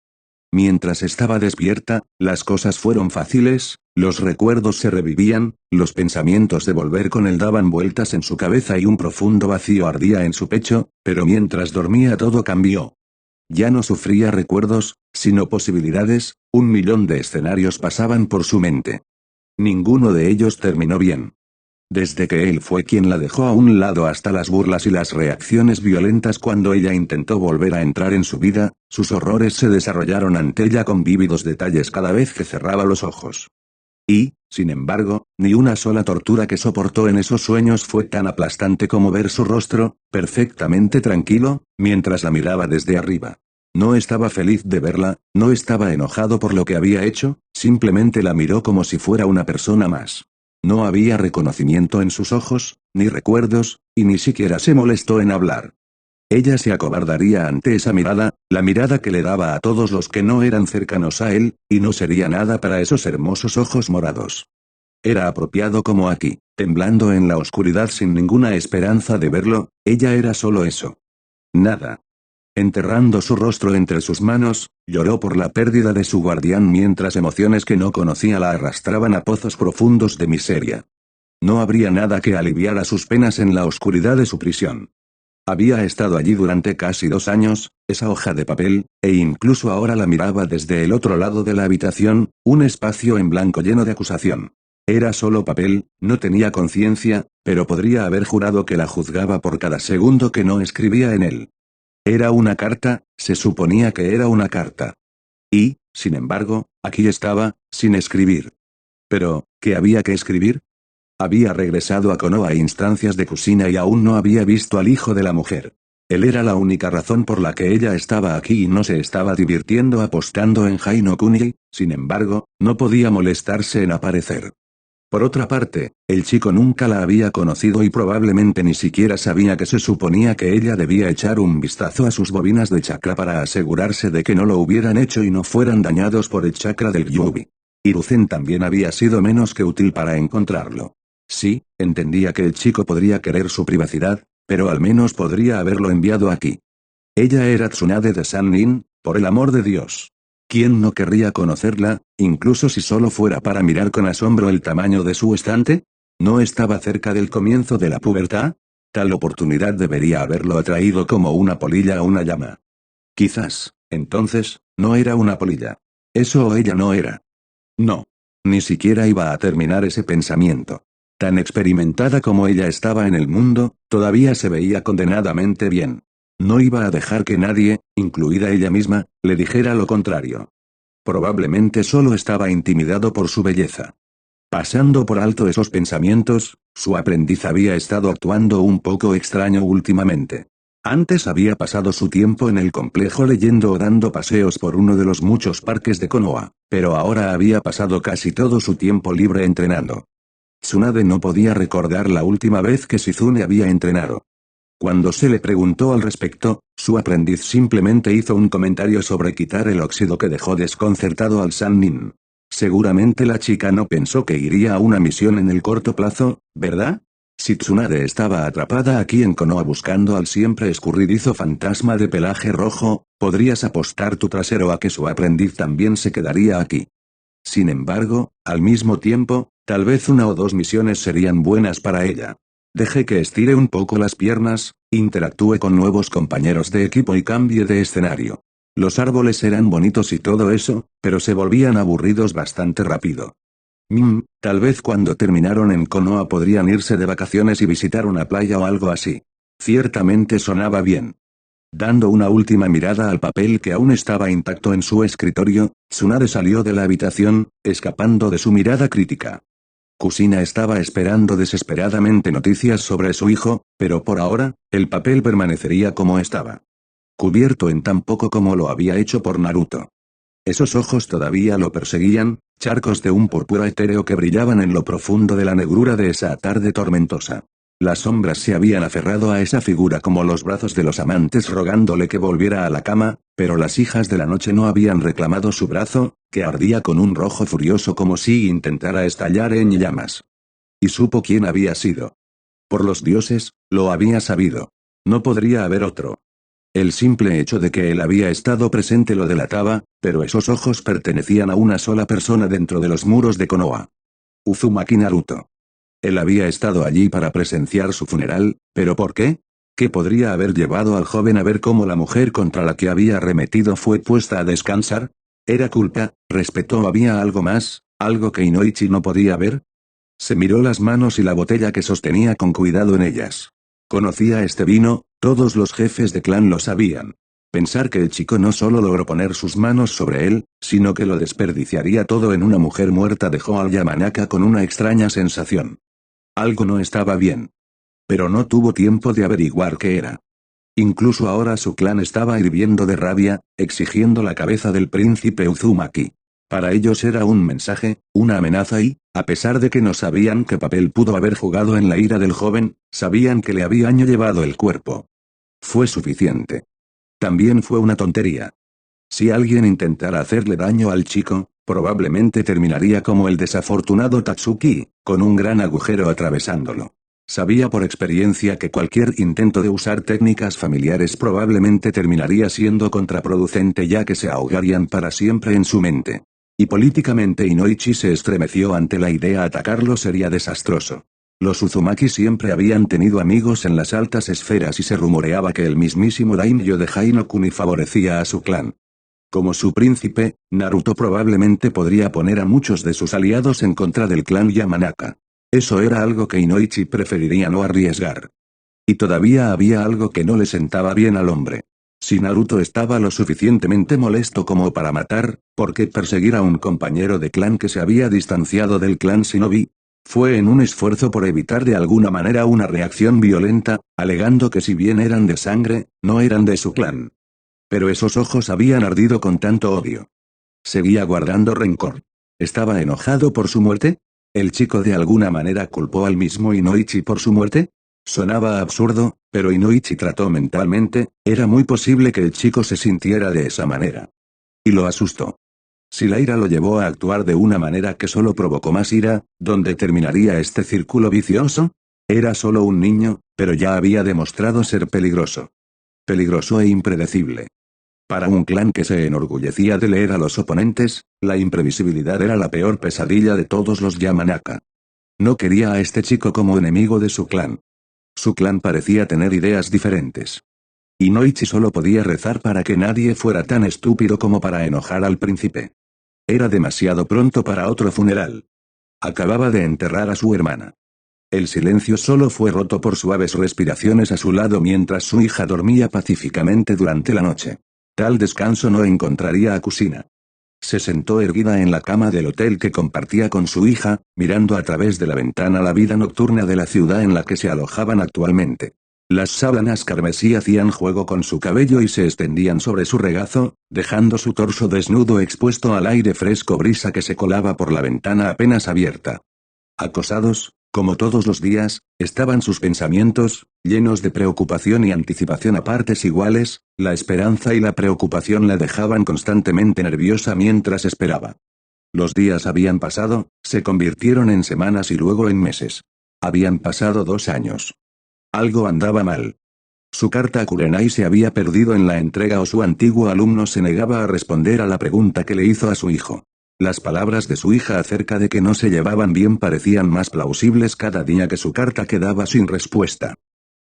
Mientras estaba despierta, las cosas fueron fáciles, los recuerdos se revivían, los pensamientos de volver con él daban vueltas en su cabeza y un profundo vacío ardía en su pecho, pero mientras dormía todo cambió. Ya no sufría recuerdos, sino posibilidades, 1.000.000 de escenarios pasaban por su mente. Ninguno de ellos terminó bien. Desde que él fue quien la dejó a un lado hasta las burlas y las reacciones violentas cuando ella intentó volver a entrar en su vida, sus horrores se desarrollaron ante ella con vívidos detalles cada vez que cerraba los ojos. Y, sin embargo, ni una sola tortura que soportó en esos sueños fue tan aplastante como ver su rostro, perfectamente tranquilo, mientras la miraba desde arriba. No estaba feliz de verla, no estaba enojado por lo que había hecho, simplemente la miró como si fuera una persona más. No había reconocimiento en sus ojos, ni recuerdos, y ni siquiera se molestó en hablar. Ella se acobardaría ante esa mirada, la mirada que le daba a todos los que no eran cercanos a él, y no sería nada para esos hermosos ojos morados. Era apropiado como aquí, temblando en la oscuridad sin ninguna esperanza de verlo, ella era solo eso. Nada. Enterrando su rostro entre sus manos, lloró por la pérdida de su guardián mientras emociones que no conocía la arrastraban a pozos profundos de miseria. No habría nada que aliviara sus penas en la oscuridad de su prisión. Había estado allí durante casi 2 años, esa hoja de papel, e incluso ahora la miraba desde el otro lado de la habitación, un espacio en blanco lleno de acusación. Era solo papel, no tenía conciencia, pero podría haber jurado que la juzgaba por cada segundo que no escribía en él. Era una carta, se suponía que era una carta. Y, sin embargo, aquí estaba, sin escribir. Pero, ¿qué había que escribir? Había regresado a Konoha a instancias de Kusina y aún no había visto al hijo de la mujer. Él era la única razón por la que ella estaba aquí y no se estaba divirtiendo apostando en Hai-no-Kuni, sin embargo, no podía molestarse en aparecer. Por otra parte, el chico nunca la había conocido y probablemente ni siquiera sabía que se suponía que ella debía echar un vistazo a sus bobinas de chakra para asegurarse de que no lo hubieran hecho y no fueran dañados por el chakra del Yubi. Hiruzen también había sido menos que útil para encontrarlo. Sí, entendía que el chico podría querer su privacidad, pero al menos podría haberlo enviado aquí. Ella era Tsunade de Sannin, por el amor de Dios. ¿Quién no querría conocerla, incluso si solo fuera para mirar con asombro el tamaño de su estante? ¿No estaba cerca del comienzo de la pubertad? Tal oportunidad debería haberlo atraído como una polilla a una llama. Quizás, entonces, no era una polilla. Eso o ella no era. No. Ni siquiera iba a terminar ese pensamiento. Tan experimentada como ella estaba en el mundo, todavía se veía condenadamente bien. No iba a dejar que nadie, incluida ella misma, le dijera lo contrario. Probablemente solo estaba intimidado por su belleza. Pasando por alto esos pensamientos, su aprendiz había estado actuando un poco extraño últimamente. Antes había pasado su tiempo en el complejo leyendo o dando paseos por uno de los muchos parques de Konoha, pero ahora había pasado casi todo su tiempo libre entrenando. Tsunade no podía recordar la última vez que Shizune había entrenado. Cuando se le preguntó al respecto, su aprendiz simplemente hizo un comentario sobre quitar el óxido que dejó desconcertado al Sannin. Seguramente la chica no pensó que iría a una misión en el corto plazo, ¿verdad? Si Tsunade estaba atrapada aquí en Konoha buscando al siempre escurridizo fantasma de pelaje rojo, podrías apostar tu trasero a que su aprendiz también se quedaría aquí. Sin embargo, al mismo tiempo, tal vez 1 o 2 misiones serían buenas para ella. Deje que estire un poco las piernas, interactúe con nuevos compañeros de equipo y cambie de escenario. Los árboles eran bonitos y todo eso, pero se volvían aburridos bastante rápido. Tal vez cuando terminaron en Konoha podrían irse de vacaciones y visitar una playa o algo así. Ciertamente sonaba bien. Dando una última mirada al papel que aún estaba intacto en su escritorio, Tsunade salió de la habitación, escapando de su mirada crítica. Kusina estaba esperando desesperadamente noticias sobre su hijo, pero por ahora, el papel permanecería como estaba. Cubierto en tan poco como lo había hecho por Naruto. Esos ojos todavía lo perseguían, charcos de un púrpura etéreo que brillaban en lo profundo de la negrura de esa tarde tormentosa. Las sombras se habían aferrado a esa figura como los brazos de los amantes rogándole que volviera a la cama, pero las hijas de la noche no habían reclamado su brazo, que ardía con un rojo furioso como si intentara estallar en llamas. Y supo quién había sido. Por los dioses, lo había sabido. No podría haber otro. El simple hecho de que él había estado presente lo delataba, pero esos ojos pertenecían a una sola persona dentro de los muros de Konoha. Uzumaki Naruto. Él había estado allí para presenciar su funeral, ¿pero por qué? ¿Qué podría haber llevado al joven a ver cómo la mujer contra la que había arremetido fue puesta a descansar? ¿Era culpa, respeto o había algo más, algo que Inoichi no podía ver? Se miró las manos y la botella que sostenía con cuidado en ellas. Conocía este vino, todos los jefes de clan lo sabían. Pensar que el chico no solo logró poner sus manos sobre él, sino que lo desperdiciaría todo en una mujer muerta dejó al Yamanaka con una extraña sensación. Algo no estaba bien. Pero no tuvo tiempo de averiguar qué era. Incluso ahora su clan estaba hirviendo de rabia, exigiendo la cabeza del príncipe Uzumaki. Para ellos era un mensaje, una amenaza y, a pesar de que no sabían qué papel pudo haber jugado en la ira del joven, sabían que le habían llevado el cuerpo. Fue suficiente. También fue una tontería. Si alguien intentara hacerle daño al chico, probablemente terminaría como el desafortunado Tatsuki, con un gran agujero atravesándolo. Sabía por experiencia que cualquier intento de usar técnicas familiares probablemente terminaría siendo contraproducente ya que se ahogarían para siempre en su mente. Y políticamente Inoichi se estremeció ante la idea atacarlo sería desastroso. Los Uzumaki siempre habían tenido amigos en las altas esferas y se rumoreaba que el mismísimo daimyo de Hainokuni favorecía a su clan. Como su príncipe, Naruto probablemente podría poner a muchos de sus aliados en contra del clan Yamanaka. Eso era algo que Inoichi preferiría no arriesgar. Y todavía había algo que no le sentaba bien al hombre. Si Naruto estaba lo suficientemente molesto como para matar, ¿por qué perseguir a un compañero de clan que se había distanciado del clan Shinobi? Fue en un esfuerzo por evitar de alguna manera una reacción violenta, alegando que si bien eran de sangre, no eran de su clan. Pero esos ojos habían ardido con tanto odio. Seguía guardando rencor. ¿Estaba enojado por su muerte? ¿El chico de alguna manera culpó al mismo Inoichi por su muerte? Sonaba absurdo, pero Inoichi trató mentalmente, era muy posible que el chico se sintiera de esa manera. Y lo asustó. Si la ira lo llevó a actuar de una manera que solo provocó más ira, ¿dónde terminaría este círculo vicioso? Era solo un niño, pero ya había demostrado ser peligroso. Peligroso e impredecible. Para un clan que se enorgullecía de leer a los oponentes, la imprevisibilidad era la peor pesadilla de todos los Yamanaka. No quería a este chico como enemigo de su clan. Su clan parecía tener ideas diferentes. Inoichi solo podía rezar para que nadie fuera tan estúpido como para enojar al príncipe. Era demasiado pronto para otro funeral. Acababa de enterrar a su hermana. El silencio solo fue roto por suaves respiraciones a su lado mientras su hija dormía pacíficamente durante la noche. Tal descanso no encontraría a Kusina. Se sentó erguida en la cama del hotel que compartía con su hija, mirando a través de la ventana la vida nocturna de la ciudad en la que se alojaban actualmente. Las sábanas carmesí hacían juego con su cabello y se extendían sobre su regazo, dejando su torso desnudo expuesto al aire fresco brisa que se colaba por la ventana apenas abierta. Acosados, como todos los días, estaban sus pensamientos, llenos de preocupación y anticipación a partes iguales, la esperanza y la preocupación la dejaban constantemente nerviosa mientras esperaba. Los días habían pasado, se convirtieron en semanas y luego en meses. Habían pasado 2 años. Algo andaba mal. Su carta a Kurenai se había perdido en la entrega o su antiguo alumno se negaba a responder a la pregunta que le hizo a su hijo. Las palabras de su hija acerca de que no se llevaban bien parecían más plausibles cada día que su carta quedaba sin respuesta.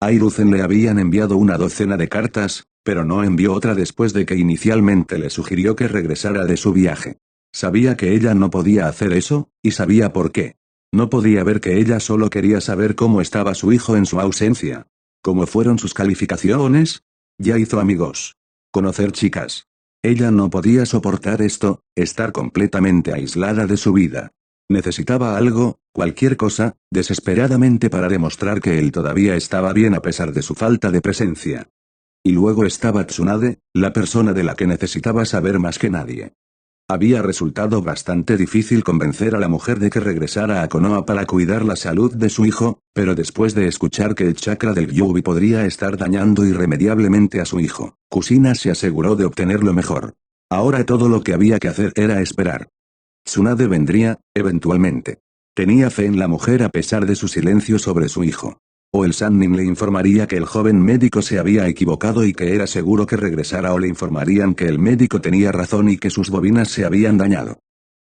A Hiruzen le habían enviado una docena de cartas, pero no envió otra después de que inicialmente le sugirió que regresara de su viaje. Sabía que ella no podía hacer eso, y sabía por qué. No podía ver que ella solo quería saber cómo estaba su hijo en su ausencia. ¿Cómo fueron sus calificaciones? Ya hizo amigos. Conocer chicas. Ella no podía soportar esto, estar completamente aislada de su vida. Necesitaba algo, cualquier cosa, desesperadamente para demostrar que él todavía estaba bien a pesar de su falta de presencia. Y luego estaba Tsunade, la persona de la que necesitaba saber más que nadie. Había resultado bastante difícil convencer a la mujer de que regresara a Konoha para cuidar la salud de su hijo, pero después de escuchar que el chakra del Kyuubi podría estar dañando irremediablemente a su hijo, Kusina se aseguró de obtener lo mejor. Ahora todo lo que había que hacer era esperar. Tsunade vendría, eventualmente. Tenía fe en la mujer a pesar de su silencio sobre su hijo. O el Sannin le informaría que el joven médico se había equivocado y que era seguro que regresara o le informarían que el médico tenía razón y que sus bobinas se habían dañado.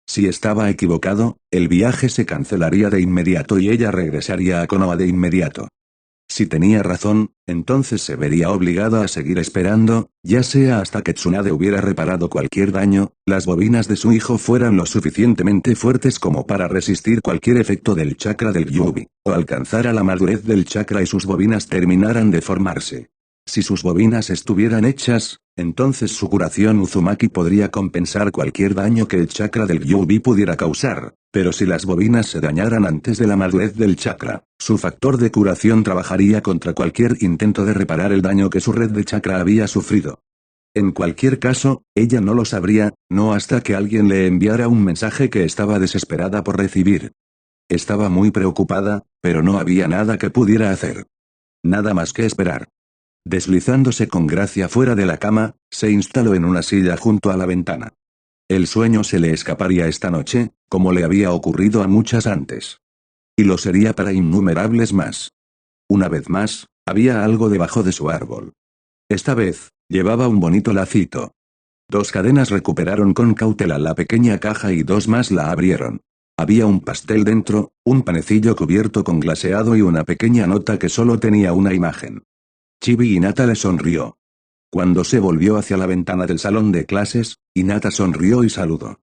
Si estaba equivocado, el viaje se cancelaría de inmediato y ella regresaría a Konoha de inmediato. Si tenía razón, entonces se vería obligada a seguir esperando, ya sea hasta que Tsunade hubiera reparado cualquier daño, las bobinas de su hijo fueran lo suficientemente fuertes como para resistir cualquier efecto del chakra del Kyuubi, o alcanzara la madurez del chakra y sus bobinas terminaran de formarse. Si sus bobinas estuvieran hechas, entonces su curación Uzumaki podría compensar cualquier daño que el chakra del Kyuubi pudiera causar, pero si las bobinas se dañaran antes de la madurez del chakra, su factor de curación trabajaría contra cualquier intento de reparar el daño que su red de chakra había sufrido. En cualquier caso, ella no lo sabría, no hasta que alguien le enviara un mensaje que estaba desesperada por recibir. Estaba muy preocupada, pero no había nada que pudiera hacer. Nada más que esperar. Deslizándose con gracia fuera de la cama, se instaló en una silla junto a la ventana. El sueño se le escaparía esta noche, como le había ocurrido a muchas antes. Y lo sería para innumerables más. Una vez más, había algo debajo de su árbol. Esta vez, llevaba un bonito lacito. 2 cadenas recuperaron con cautela la pequeña caja y 2 más la abrieron. Había un pastel dentro, un panecillo cubierto con glaseado y una pequeña nota que solo tenía una imagen. Chibi Hinata le sonrió. Cuando se volvió hacia la ventana del salón de clases, Hinata sonrió y saludó.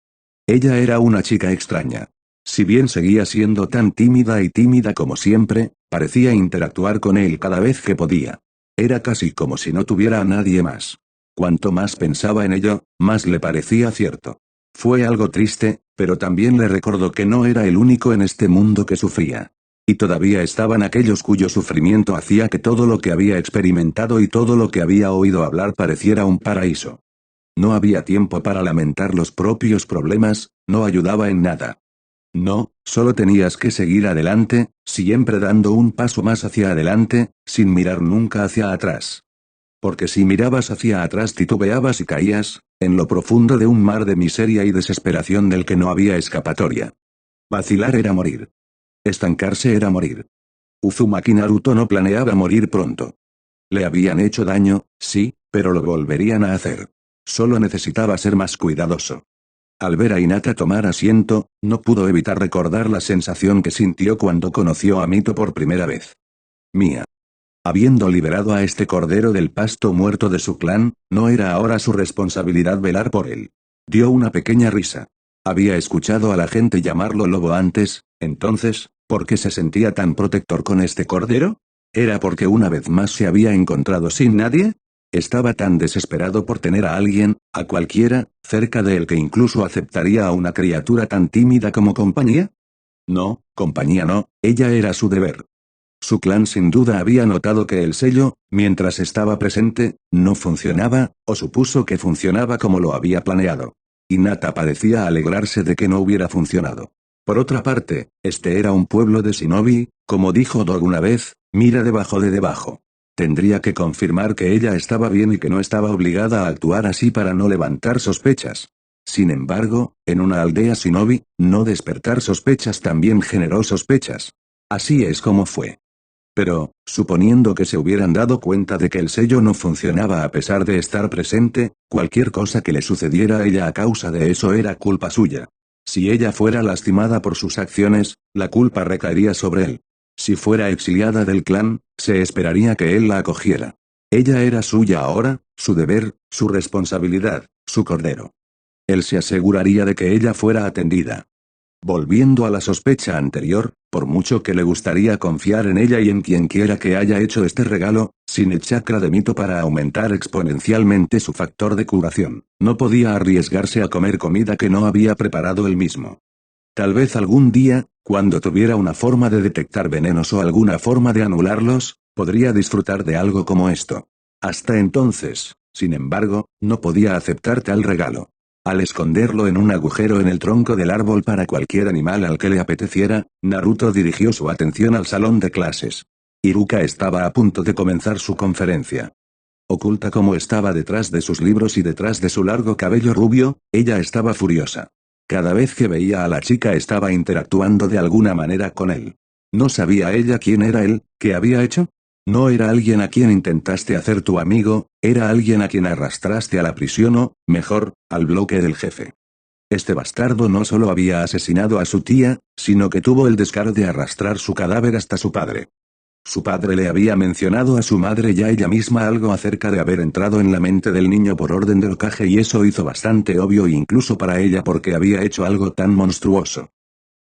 Ella era una chica extraña. Si bien seguía siendo tan tímida y tímida como siempre, parecía interactuar con él cada vez que podía. Era casi como si no tuviera a nadie más. Cuanto más pensaba en ello, más le parecía cierto. Fue algo triste, pero también le recordó que no era el único en este mundo que sufría. Y todavía estaban aquellos cuyo sufrimiento hacía que todo lo que había experimentado y todo lo que había oído hablar pareciera un paraíso. No había tiempo para lamentar los propios problemas, no ayudaba en nada. No, solo tenías que seguir adelante, siempre dando un paso más hacia adelante, sin mirar nunca hacia atrás. Porque si mirabas hacia atrás titubeabas y caías, en lo profundo de un mar de miseria y desesperación del que no había escapatoria. Vacilar era morir. Estancarse era morir. Uzumaki Naruto no planeaba morir pronto. Le habían hecho daño, sí, pero lo volverían a hacer. Solo necesitaba ser más cuidadoso. Al ver a Hinata tomar asiento, no pudo evitar recordar la sensación que sintió cuando conoció a Mito por primera vez. Mía. Habiendo liberado a este cordero del pasto muerto de su clan, no era ahora su responsabilidad velar por él. Dio una pequeña risa. Había escuchado a la gente llamarlo lobo antes, entonces, ¿por qué se sentía tan protector con este cordero? ¿Era porque una vez más se había encontrado sin nadie? Estaba tan desesperado por tener a alguien, a cualquiera, cerca de él que incluso aceptaría a una criatura tan tímida como compañía. No, compañía no, ella era su deber. Su clan sin duda había notado que el sello, mientras estaba presente, no funcionaba, o supuso que funcionaba como lo había planeado. Hinata parecía alegrarse de que no hubiera funcionado. Por otra parte, este era un pueblo de shinobi, como dijo Dog una vez, mira debajo de debajo. Tendría que confirmar que ella estaba bien y que no estaba obligada a actuar así para no levantar sospechas. Sin embargo, en una aldea shinobi, no despertar sospechas también generó sospechas. Así es como fue. Pero, suponiendo que se hubieran dado cuenta de que el sello no funcionaba a pesar de estar presente, cualquier cosa que le sucediera a ella a causa de eso era culpa suya. Si ella fuera lastimada por sus acciones, la culpa recaería sobre él. Si fuera exiliada del clan, se esperaría que él la acogiera. Ella era suya ahora, su deber, su responsabilidad, su cordero. Él se aseguraría de que ella fuera atendida. Volviendo a la sospecha anterior, por mucho que le gustaría confiar en ella y en quien quiera que haya hecho este regalo, sin el chakra de Mito para aumentar exponencialmente su factor de curación, no podía arriesgarse a comer comida que no había preparado él mismo. Tal vez algún día, cuando tuviera una forma de detectar venenos o alguna forma de anularlos, podría disfrutar de algo como esto. Hasta entonces, sin embargo, no podía aceptar tal regalo. Al esconderlo en un agujero en el tronco del árbol para cualquier animal al que le apeteciera, Naruto dirigió su atención al salón de clases. Iruka estaba a punto de comenzar su conferencia. Oculta como estaba detrás de sus libros y detrás de su largo cabello rubio, ella estaba furiosa. Cada vez que veía a la chica estaba interactuando de alguna manera con él. ¿No sabía ella quién era él, qué había hecho? No era alguien a quien intentaste hacer tu amigo, era alguien a quien arrastraste a la prisión o, mejor, al bloque del jefe. Este bastardo no solo había asesinado a su tía, sino que tuvo el descaro de arrastrar su cadáver hasta su padre. Su padre le había mencionado a su madre y a ella misma algo acerca de haber entrado en la mente del niño por orden de Hokage y eso hizo bastante obvio incluso para ella porque había hecho algo tan monstruoso.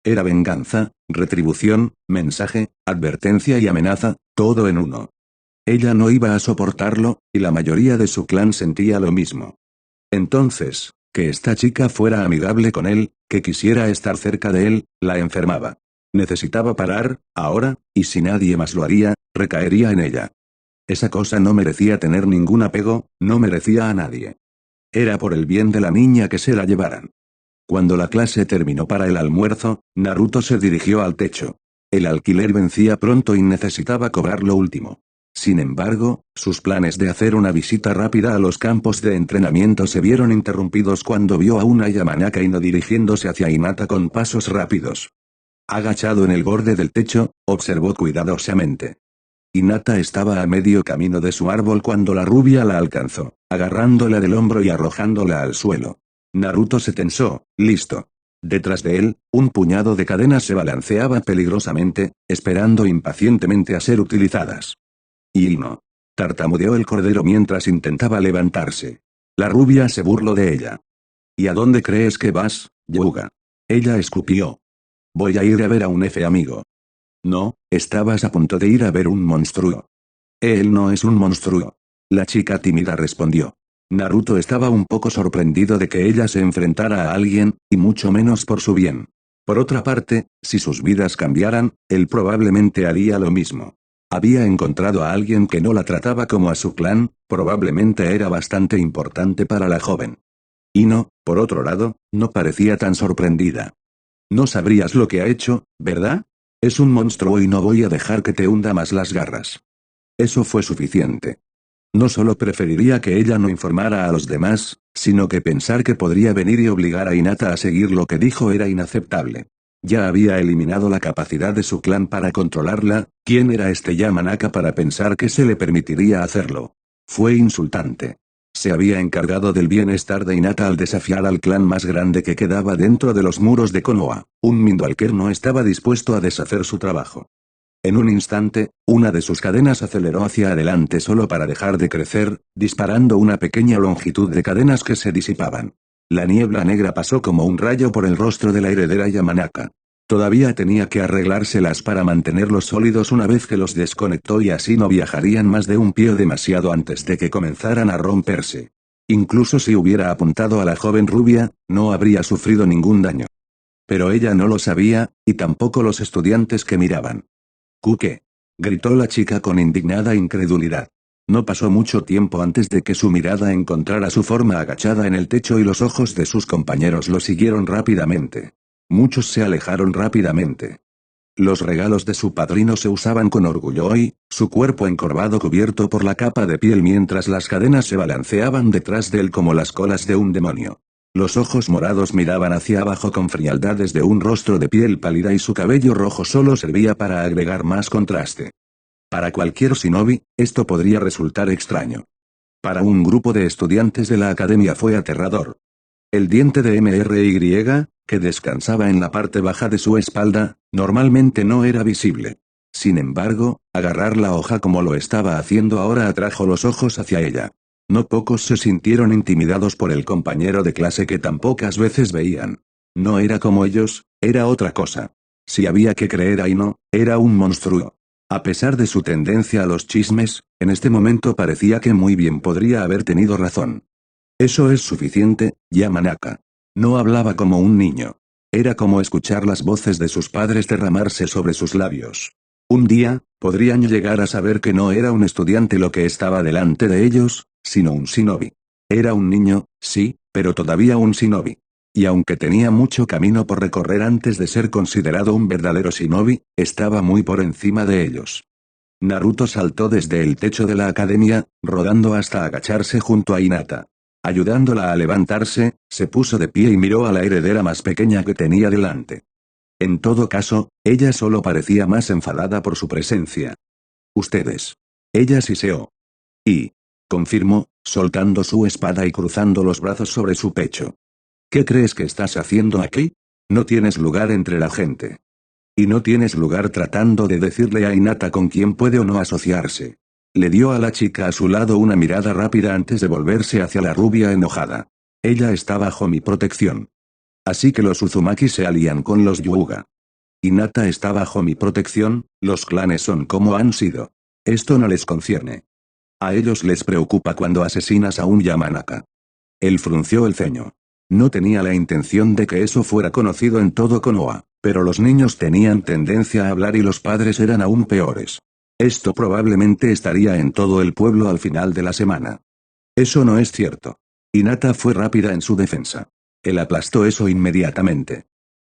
Era venganza, retribución, mensaje, advertencia y amenaza, todo en uno. Ella no iba a soportarlo, y la mayoría de su clan sentía lo mismo. Entonces, que esta chica fuera amigable con él, que quisiera estar cerca de él, la enfermaba. Necesitaba parar, ahora, y si nadie más lo haría, recaería en ella. Esa cosa no merecía tener ningún apego, no merecía a nadie. Era por el bien de la niña que se la llevaran. Cuando la clase terminó para el almuerzo, Naruto se dirigió al techo. El alquiler vencía pronto y necesitaba cobrar lo último. Sin embargo, sus planes de hacer una visita rápida a los campos de entrenamiento se vieron interrumpidos cuando vio a una Yamanaka Ino dirigiéndose hacia Hinata con pasos rápidos. Agachado en el borde del techo, observó cuidadosamente. Hinata estaba a medio camino de su árbol cuando la rubia la alcanzó, agarrándola del hombro y arrojándola al suelo. Naruto se tensó, listo. Detrás de él, un puñado de cadenas se balanceaba peligrosamente, esperando impacientemente a ser utilizadas. Y no. Tartamudeó el cordero mientras intentaba levantarse. La rubia se burló de ella. ¿Y a dónde crees que vas, Yuga? Ella escupió. Voy a ir a ver a un amigo. No, estabas a punto de ir a ver un monstruo. Él no es un monstruo. La chica tímida respondió. Naruto estaba un poco sorprendido de que ella se enfrentara a alguien, y mucho menos por su bien. Por otra parte, si sus vidas cambiaran, él probablemente haría lo mismo. Había encontrado a alguien que no la trataba como a su clan, probablemente era bastante importante para la joven. Ino, por otro lado, no parecía tan sorprendida. No sabrías lo que ha hecho, ¿verdad? Es un monstruo y no voy a dejar que te hunda más las garras. Eso fue suficiente. No solo preferiría que ella no informara a los demás, sino que pensar que podría venir y obligar a Hinata a seguir lo que dijo era inaceptable. Ya había eliminado la capacidad de su clan para controlarla, ¿quién era este Yamanaka para pensar que se le permitiría hacerlo? Fue insultante. Se había encargado del bienestar de Hinata al desafiar al clan más grande que quedaba dentro de los muros de Konoha. Un Mindwalker no estaba dispuesto a deshacer su trabajo. En un instante, una de sus cadenas aceleró hacia adelante solo para dejar de crecer, disparando una pequeña longitud de cadenas que se disipaban. La niebla negra pasó como un rayo por el rostro de la heredera Yamanaka. Todavía tenía que arreglárselas para mantenerlos sólidos una vez que los desconectó y así no viajarían más de un pie demasiado antes de que comenzaran a romperse. Incluso si hubiera apuntado a la joven rubia, no habría sufrido ningún daño. Pero ella no lo sabía, y tampoco los estudiantes que miraban. —¿Qué? —gritó la chica con indignada incredulidad. No pasó mucho tiempo antes de que su mirada encontrara su forma agachada en el techo y los ojos de sus compañeros lo siguieron rápidamente. Muchos se alejaron rápidamente. Los regalos de su padrino se usaban con orgullo hoy, su cuerpo encorvado cubierto por la capa de piel mientras las cadenas se balanceaban detrás de él como las colas de un demonio. Los ojos morados miraban hacia abajo con frialdad desde un rostro de piel pálida y su cabello rojo solo servía para agregar más contraste. Para cualquier shinobi, esto podría resultar extraño. Para un grupo de estudiantes de la academia fue aterrador. El diente de MRY, que descansaba en la parte baja de su espalda, normalmente no era visible. Sin embargo, agarrar la hoja como lo estaba haciendo ahora atrajo los ojos hacia ella. No pocos se sintieron intimidados por el compañero de clase que tan pocas veces veían. No era como ellos, era otra cosa. Si había que creer a Ino, era un monstruo. A pesar de su tendencia a los chismes, en este momento parecía que muy bien podría haber tenido razón. Eso es suficiente, Yamanaka. No hablaba como un niño. Era como escuchar las voces de sus padres derramarse sobre sus labios. Un día, podrían llegar a saber que no era un estudiante lo que estaba delante de ellos, sino un shinobi. Era un niño, sí, pero todavía un shinobi. Y aunque tenía mucho camino por recorrer antes de ser considerado un verdadero shinobi, estaba muy por encima de ellos. Naruto saltó desde el techo de la academia, rodando hasta agacharse junto a Hinata. Ayudándola a levantarse, se puso de pie y miró a la heredera más pequeña que tenía delante. En todo caso, ella solo parecía más enfadada por su presencia. Ustedes. Ella siseó. Y. Confirmó, soltando su espada y cruzando los brazos sobre su pecho. ¿Qué crees que estás haciendo aquí? No tienes lugar entre la gente. Y no tienes lugar tratando de decirle a Hinata con quién puede o no asociarse. Le dio a la chica a su lado una mirada rápida antes de volverse hacia la rubia enojada. Ella está bajo mi protección. Así que los Uzumaki se alían con los Hyuga. Hinata está bajo mi protección, los clanes son como han sido. Esto no les concierne. A ellos les preocupa cuando asesinas a un Yamanaka. Él frunció el ceño. No tenía la intención de que eso fuera conocido en todo Konoha, pero los niños tenían tendencia a hablar y los padres eran aún peores. Esto probablemente estaría en todo el pueblo al final de la semana. Eso no es cierto. Hinata fue rápida en su defensa. Él aplastó eso inmediatamente.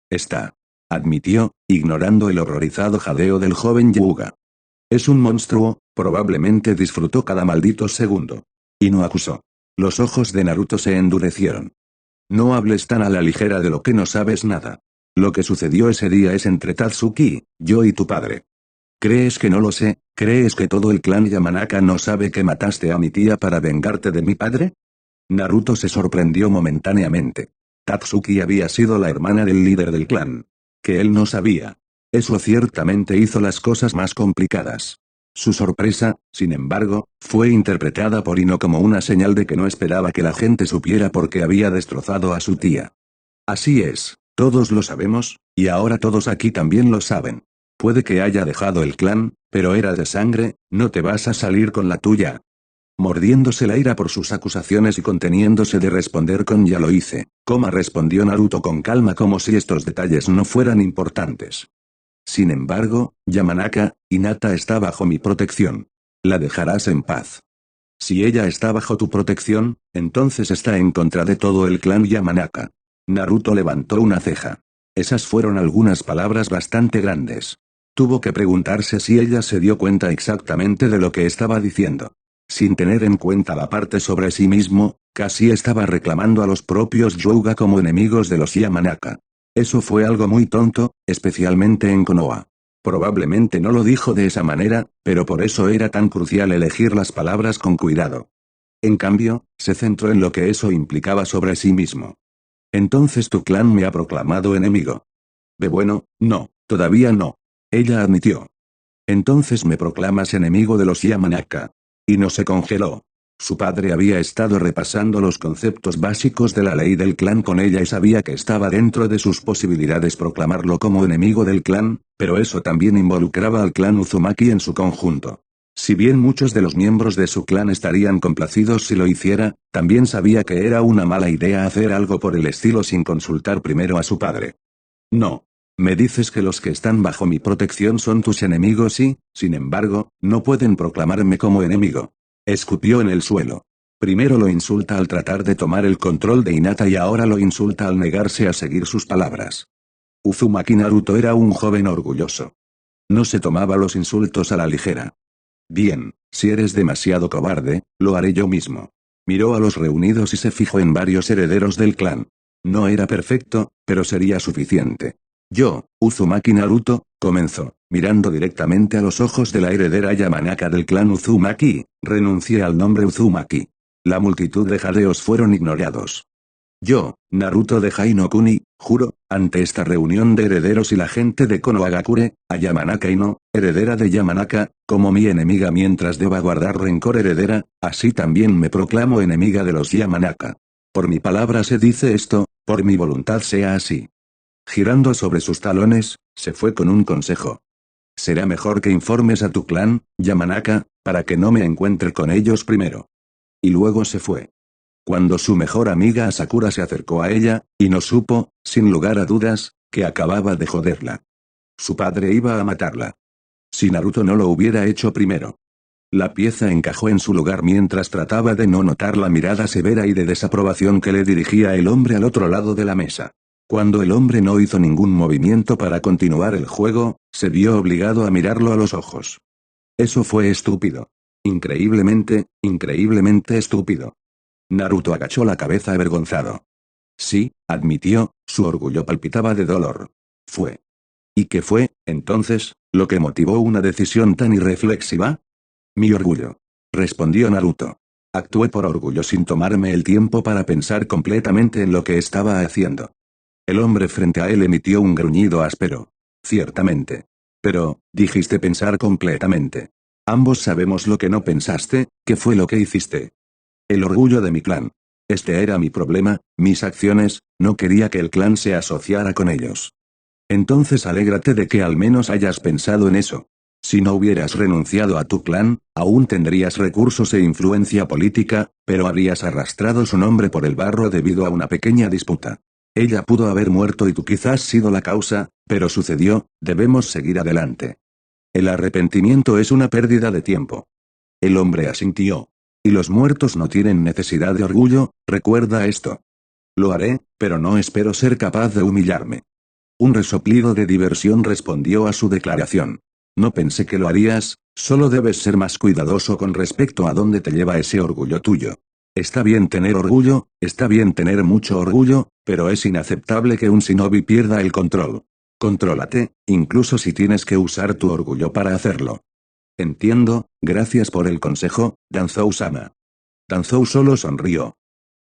Está. Admitió, ignorando el horrorizado jadeo del joven Hyuga. Es un monstruo, probablemente disfrutó cada maldito segundo. Y no acusó. Los ojos de Naruto se endurecieron. No hables tan a la ligera de lo que no sabes nada. Lo que sucedió ese día es entre Tatsuki, yo y tu padre. ¿Crees que no lo sé? ¿Crees que todo el clan Yamanaka no sabe que mataste a mi tía para vengarte de mi padre? Naruto se sorprendió momentáneamente. Tatsuki había sido la hermana del líder del clan. Que él no sabía. Eso ciertamente hizo las cosas más complicadas. Su sorpresa, sin embargo, fue interpretada por Ino como una señal de que no esperaba que la gente supiera por qué había destrozado a su tía. Así es, todos lo sabemos, y ahora todos aquí también lo saben. Puede que haya dejado el clan, pero era de sangre, no te vas a salir con la tuya. Mordiéndose la ira por sus acusaciones y conteniéndose de responder con ya lo hice, respondió Naruto con calma como si estos detalles no fueran importantes. Sin embargo, Yamanaka, Hinata está bajo mi protección. La dejarás en paz. Si ella está bajo tu protección, entonces está en contra de todo el clan Yamanaka. Naruto levantó una ceja. Esas fueron algunas palabras bastante grandes. Tuvo que preguntarse si ella se dio cuenta exactamente de lo que estaba diciendo. Sin tener en cuenta la parte sobre sí mismo, casi estaba reclamando a los propios Hyuga como enemigos de los Yamanaka. Eso fue algo muy tonto, especialmente en Konoha. Probablemente no lo dijo de esa manera, pero por eso era tan crucial elegir las palabras con cuidado. En cambio, se centró en lo que eso implicaba sobre sí mismo. Entonces tu clan me ha proclamado enemigo. Bueno, no, todavía no. Ella admitió. Entonces me proclamas enemigo de los Yamanaka. Y no se congeló. Su padre había estado repasando los conceptos básicos de la ley del clan con ella y sabía que estaba dentro de sus posibilidades proclamarlo como enemigo del clan, pero eso también involucraba al clan Uzumaki en su conjunto. Si bien muchos de los miembros de su clan estarían complacidos si lo hiciera, también sabía que era una mala idea hacer algo por el estilo sin consultar primero a su padre. No. Me dices que los que están bajo mi protección son tus enemigos y, sin embargo, no pueden proclamarme como enemigo. Escupió en el suelo. Primero lo insulta al tratar de tomar el control de Hinata y ahora lo insulta al negarse a seguir sus palabras. Uzumaki Naruto era un joven orgulloso. No se tomaba los insultos a la ligera. Bien, si eres demasiado cobarde, lo haré yo mismo. Miró a los reunidos y se fijó en varios herederos del clan. No era perfecto, pero sería suficiente. Yo, Uzumaki Naruto, comenzó, mirando directamente a los ojos de la heredera Yamanaka del clan Uzumaki, renuncié al nombre Uzumaki. La multitud de jadeos fueron ignorados. Yo, Naruto de Hainokuni, juro, ante esta reunión de herederos y la gente de Konohagakure, a Yamanaka Ino, heredera de Yamanaka, como mi enemiga mientras deba guardar rencor heredera, así también me proclamo enemiga de los Yamanaka. Por mi palabra se dice esto, por mi voluntad sea así. Girando sobre sus talones, se fue con un consejo. Será mejor que informes a tu clan, Yamanaka, para que no me encuentre con ellos primero. Y luego se fue. Cuando su mejor amiga Asakura se acercó a ella, y no supo, sin lugar a dudas, que acababa de joderla. Su padre iba a matarla. Si Naruto no lo hubiera hecho primero. La pieza encajó en su lugar mientras trataba de no notar la mirada severa y de desaprobación que le dirigía el hombre al otro lado de la mesa. Cuando el hombre no hizo ningún movimiento para continuar el juego, se vio obligado a mirarlo a los ojos. Eso fue estúpido. Increíblemente estúpido. Naruto agachó la cabeza avergonzado. Sí, admitió, su orgullo palpitaba de dolor. Fue. ¿Y qué fue, entonces, lo que motivó una decisión tan irreflexiva? Mi orgullo. Respondió Naruto. Actué por orgullo sin tomarme el tiempo para pensar completamente en lo que estaba haciendo. El hombre frente a él emitió un gruñido áspero. Ciertamente. Pero, dijiste pensar completamente. Ambos sabemos lo que no pensaste, ¿qué fue lo que hiciste? El orgullo de mi clan. Este era mi problema, mis acciones, no quería que el clan se asociara con ellos. Entonces alégrate de que al menos hayas pensado en eso. Si no hubieras renunciado a tu clan, aún tendrías recursos e influencia política, pero habrías arrastrado su nombre por el barro debido a una pequeña disputa. Ella pudo haber muerto y tú quizás sido la causa, pero sucedió, debemos seguir adelante. El arrepentimiento es una pérdida de tiempo. El hombre asintió. Y los muertos no tienen necesidad de orgullo, recuerda esto. Lo haré, pero no espero ser capaz de humillarme. Un resoplido de diversión respondió a su declaración. No pensé que lo harías, solo debes ser más cuidadoso con respecto a dónde te lleva ese orgullo tuyo. Está bien tener orgullo, está bien tener mucho orgullo, pero es inaceptable que un shinobi pierda el control. Contrólate, incluso si tienes que usar tu orgullo para hacerlo. Entiendo, gracias por el consejo, Danzou-sama. Danzou solo sonrió.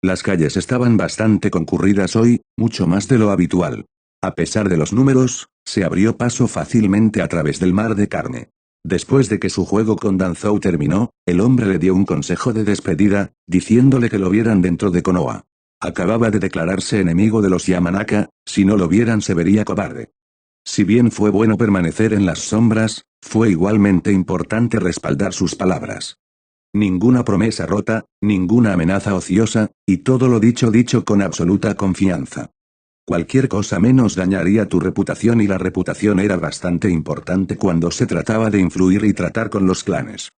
Las calles estaban bastante concurridas hoy, mucho más de lo habitual. A pesar de los números, se abrió paso fácilmente a través del mar de carne. Después de que su juego con Danzou terminó, el hombre le dio un consejo de despedida, diciéndole que lo vieran dentro de Konoha. Acababa de declararse enemigo de los Yamanaka, si no lo vieran se vería cobarde. Si bien fue bueno permanecer en las sombras, fue igualmente importante respaldar sus palabras. Ninguna promesa rota, ninguna amenaza ociosa, y todo lo dicho con absoluta confianza. Cualquier cosa menos dañaría tu reputación y la reputación era bastante importante cuando se trataba de influir y tratar con los clanes.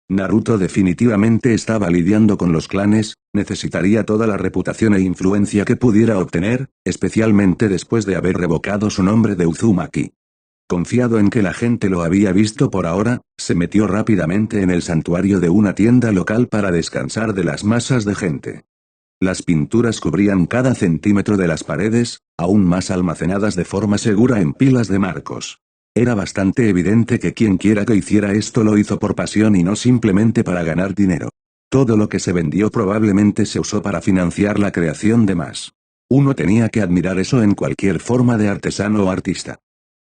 Naruto definitivamente estaba lidiando con los clanes, necesitaría toda la reputación e influencia que pudiera obtener, especialmente después de haber revocado su nombre de Uzumaki. Confiado en que la gente lo había visto por ahora, se metió rápidamente en el santuario de una tienda local para descansar de las masas de gente. Las pinturas cubrían cada centímetro de las paredes, aún más almacenadas de forma segura en pilas de marcos. Era bastante evidente que quien quiera que hiciera esto lo hizo por pasión y no simplemente para ganar dinero. Todo lo que se vendió probablemente se usó para financiar la creación de más. Uno tenía que admirar eso en cualquier forma de artesano o artista.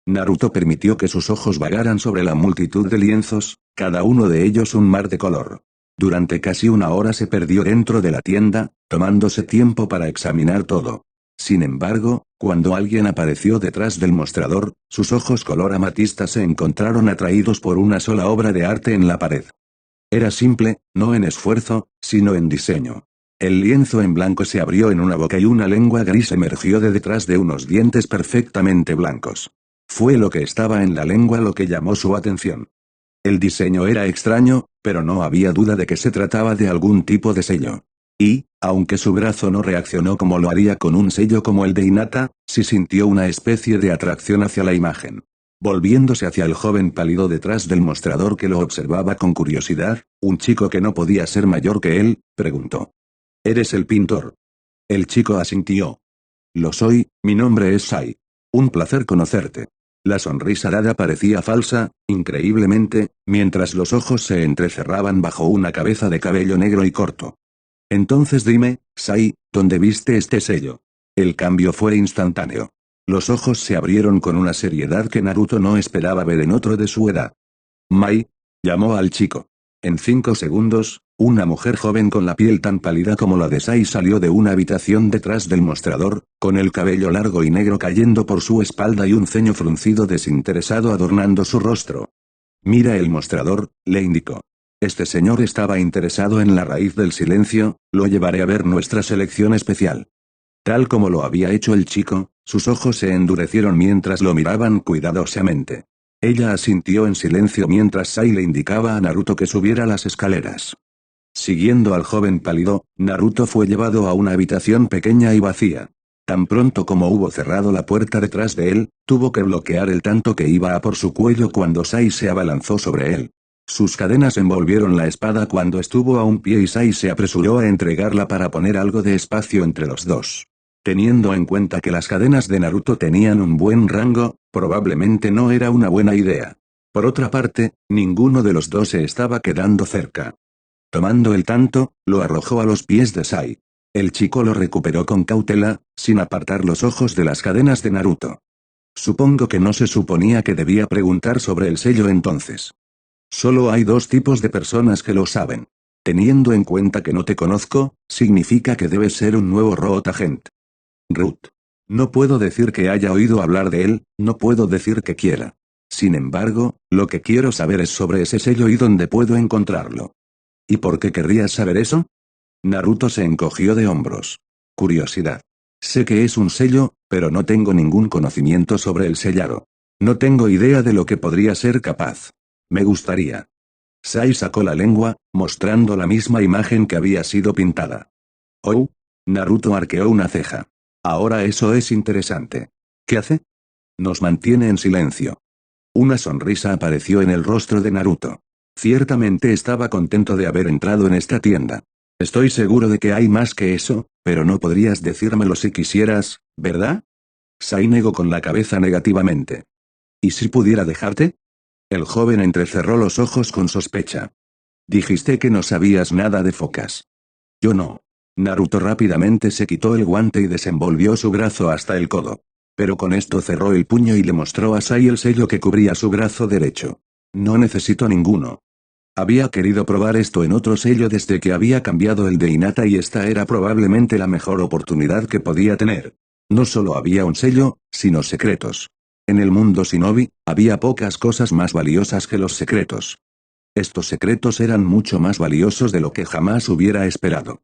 Naruto permitió que sus ojos vagaran sobre la multitud de lienzos, cada uno de ellos un mar de color. Durante casi una hora se perdió dentro de la tienda, tomándose tiempo para examinar todo. Sin embargo, cuando alguien apareció detrás del mostrador, sus ojos color amatista se encontraron atraídos por una sola obra de arte en la pared. Era simple, no en esfuerzo, sino en diseño. El lienzo en blanco se abrió en una boca y una lengua gris emergió de detrás de unos dientes perfectamente blancos. Fue lo que estaba en la lengua lo que llamó su atención. El diseño era extraño, pero no había duda de que se trataba de algún tipo de sello. Y, aunque su brazo no reaccionó como lo haría con un sello como el de Hinata, sí sintió una especie de atracción hacia la imagen. Volviéndose hacia el joven pálido detrás del mostrador que lo observaba con curiosidad, un chico que no podía ser mayor que él, preguntó. ¿Eres el pintor? El chico asintió. Lo soy, mi nombre es Sai. Un placer conocerte. La sonrisa dada parecía falsa, increíblemente, mientras los ojos se entrecerraban bajo una cabeza de cabello negro y corto. Entonces dime, Sai, ¿dónde viste este sello? El cambio fue instantáneo. Los ojos se abrieron con una seriedad que Naruto no esperaba ver en otro de su edad. Mai, llamó al chico. En 5 segundos, una mujer joven con la piel tan pálida como la de Sai salió de una habitación detrás del mostrador, con el cabello largo y negro cayendo por su espalda y un ceño fruncido desinteresado adornando su rostro. Mira el mostrador, le indicó. Este señor estaba interesado en la raíz del silencio, lo llevaré a ver nuestra selección especial. Tal como lo había hecho el chico, sus ojos se endurecieron mientras lo miraban cuidadosamente. Ella asintió en silencio mientras Sai le indicaba a Naruto que subiera las escaleras. Siguiendo al joven pálido, Naruto fue llevado a una habitación pequeña y vacía. Tan pronto como hubo cerrado la puerta detrás de él, tuvo que bloquear el tanto que iba a por su cuello cuando Sai se abalanzó sobre él. Sus cadenas envolvieron la espada cuando estuvo a un pie y Sai se apresuró a entregarla para poner algo de espacio entre los dos. Teniendo en cuenta que las cadenas de Naruto tenían un buen rango, probablemente no era una buena idea. Por otra parte, ninguno de los dos se estaba quedando cerca. Tomando el tanto, lo arrojó a los pies de Sai. El chico lo recuperó con cautela, sin apartar los ojos de las cadenas de Naruto. Supongo que no se suponía que debía preguntar sobre el sello entonces. Solo hay 2 tipos de personas que lo saben. Teniendo en cuenta que no te conozco, significa que debes ser un nuevo Road Agent. Ruth. No puedo decir que haya oído hablar de él, no puedo decir que quiera. Sin embargo, lo que quiero saber es sobre ese sello y dónde puedo encontrarlo. ¿Y por qué querrías saber eso? Naruto se encogió de hombros. Curiosidad. Sé que es un sello, pero no tengo ningún conocimiento sobre el sellado. No tengo idea de lo que podría ser capaz. Me gustaría. Sai sacó la lengua, mostrando la misma imagen que había sido pintada. Oh. Naruto arqueó una ceja. Ahora eso es interesante. ¿Qué hace? Nos mantiene en silencio. Una sonrisa apareció en el rostro de Naruto. Ciertamente estaba contento de haber entrado en esta tienda. Estoy seguro de que hay más que eso, pero no podrías decírmelo si quisieras, ¿verdad? Sai negó con la cabeza negativamente. ¿Y si pudiera dejarte? El joven entrecerró los ojos con sospecha. Dijiste que no sabías nada de focas. Yo no. Naruto rápidamente se quitó el guante y desenvolvió su brazo hasta el codo. Pero con esto cerró el puño y le mostró a Sai el sello que cubría su brazo derecho. No necesito ninguno. Había querido probar esto en otro sello desde que había cambiado el de Hinata y esta era probablemente la mejor oportunidad que podía tener. No solo había un sello, sino secretos. En el mundo shinobi, había pocas cosas más valiosas que los secretos. Estos secretos eran mucho más valiosos de lo que jamás hubiera esperado.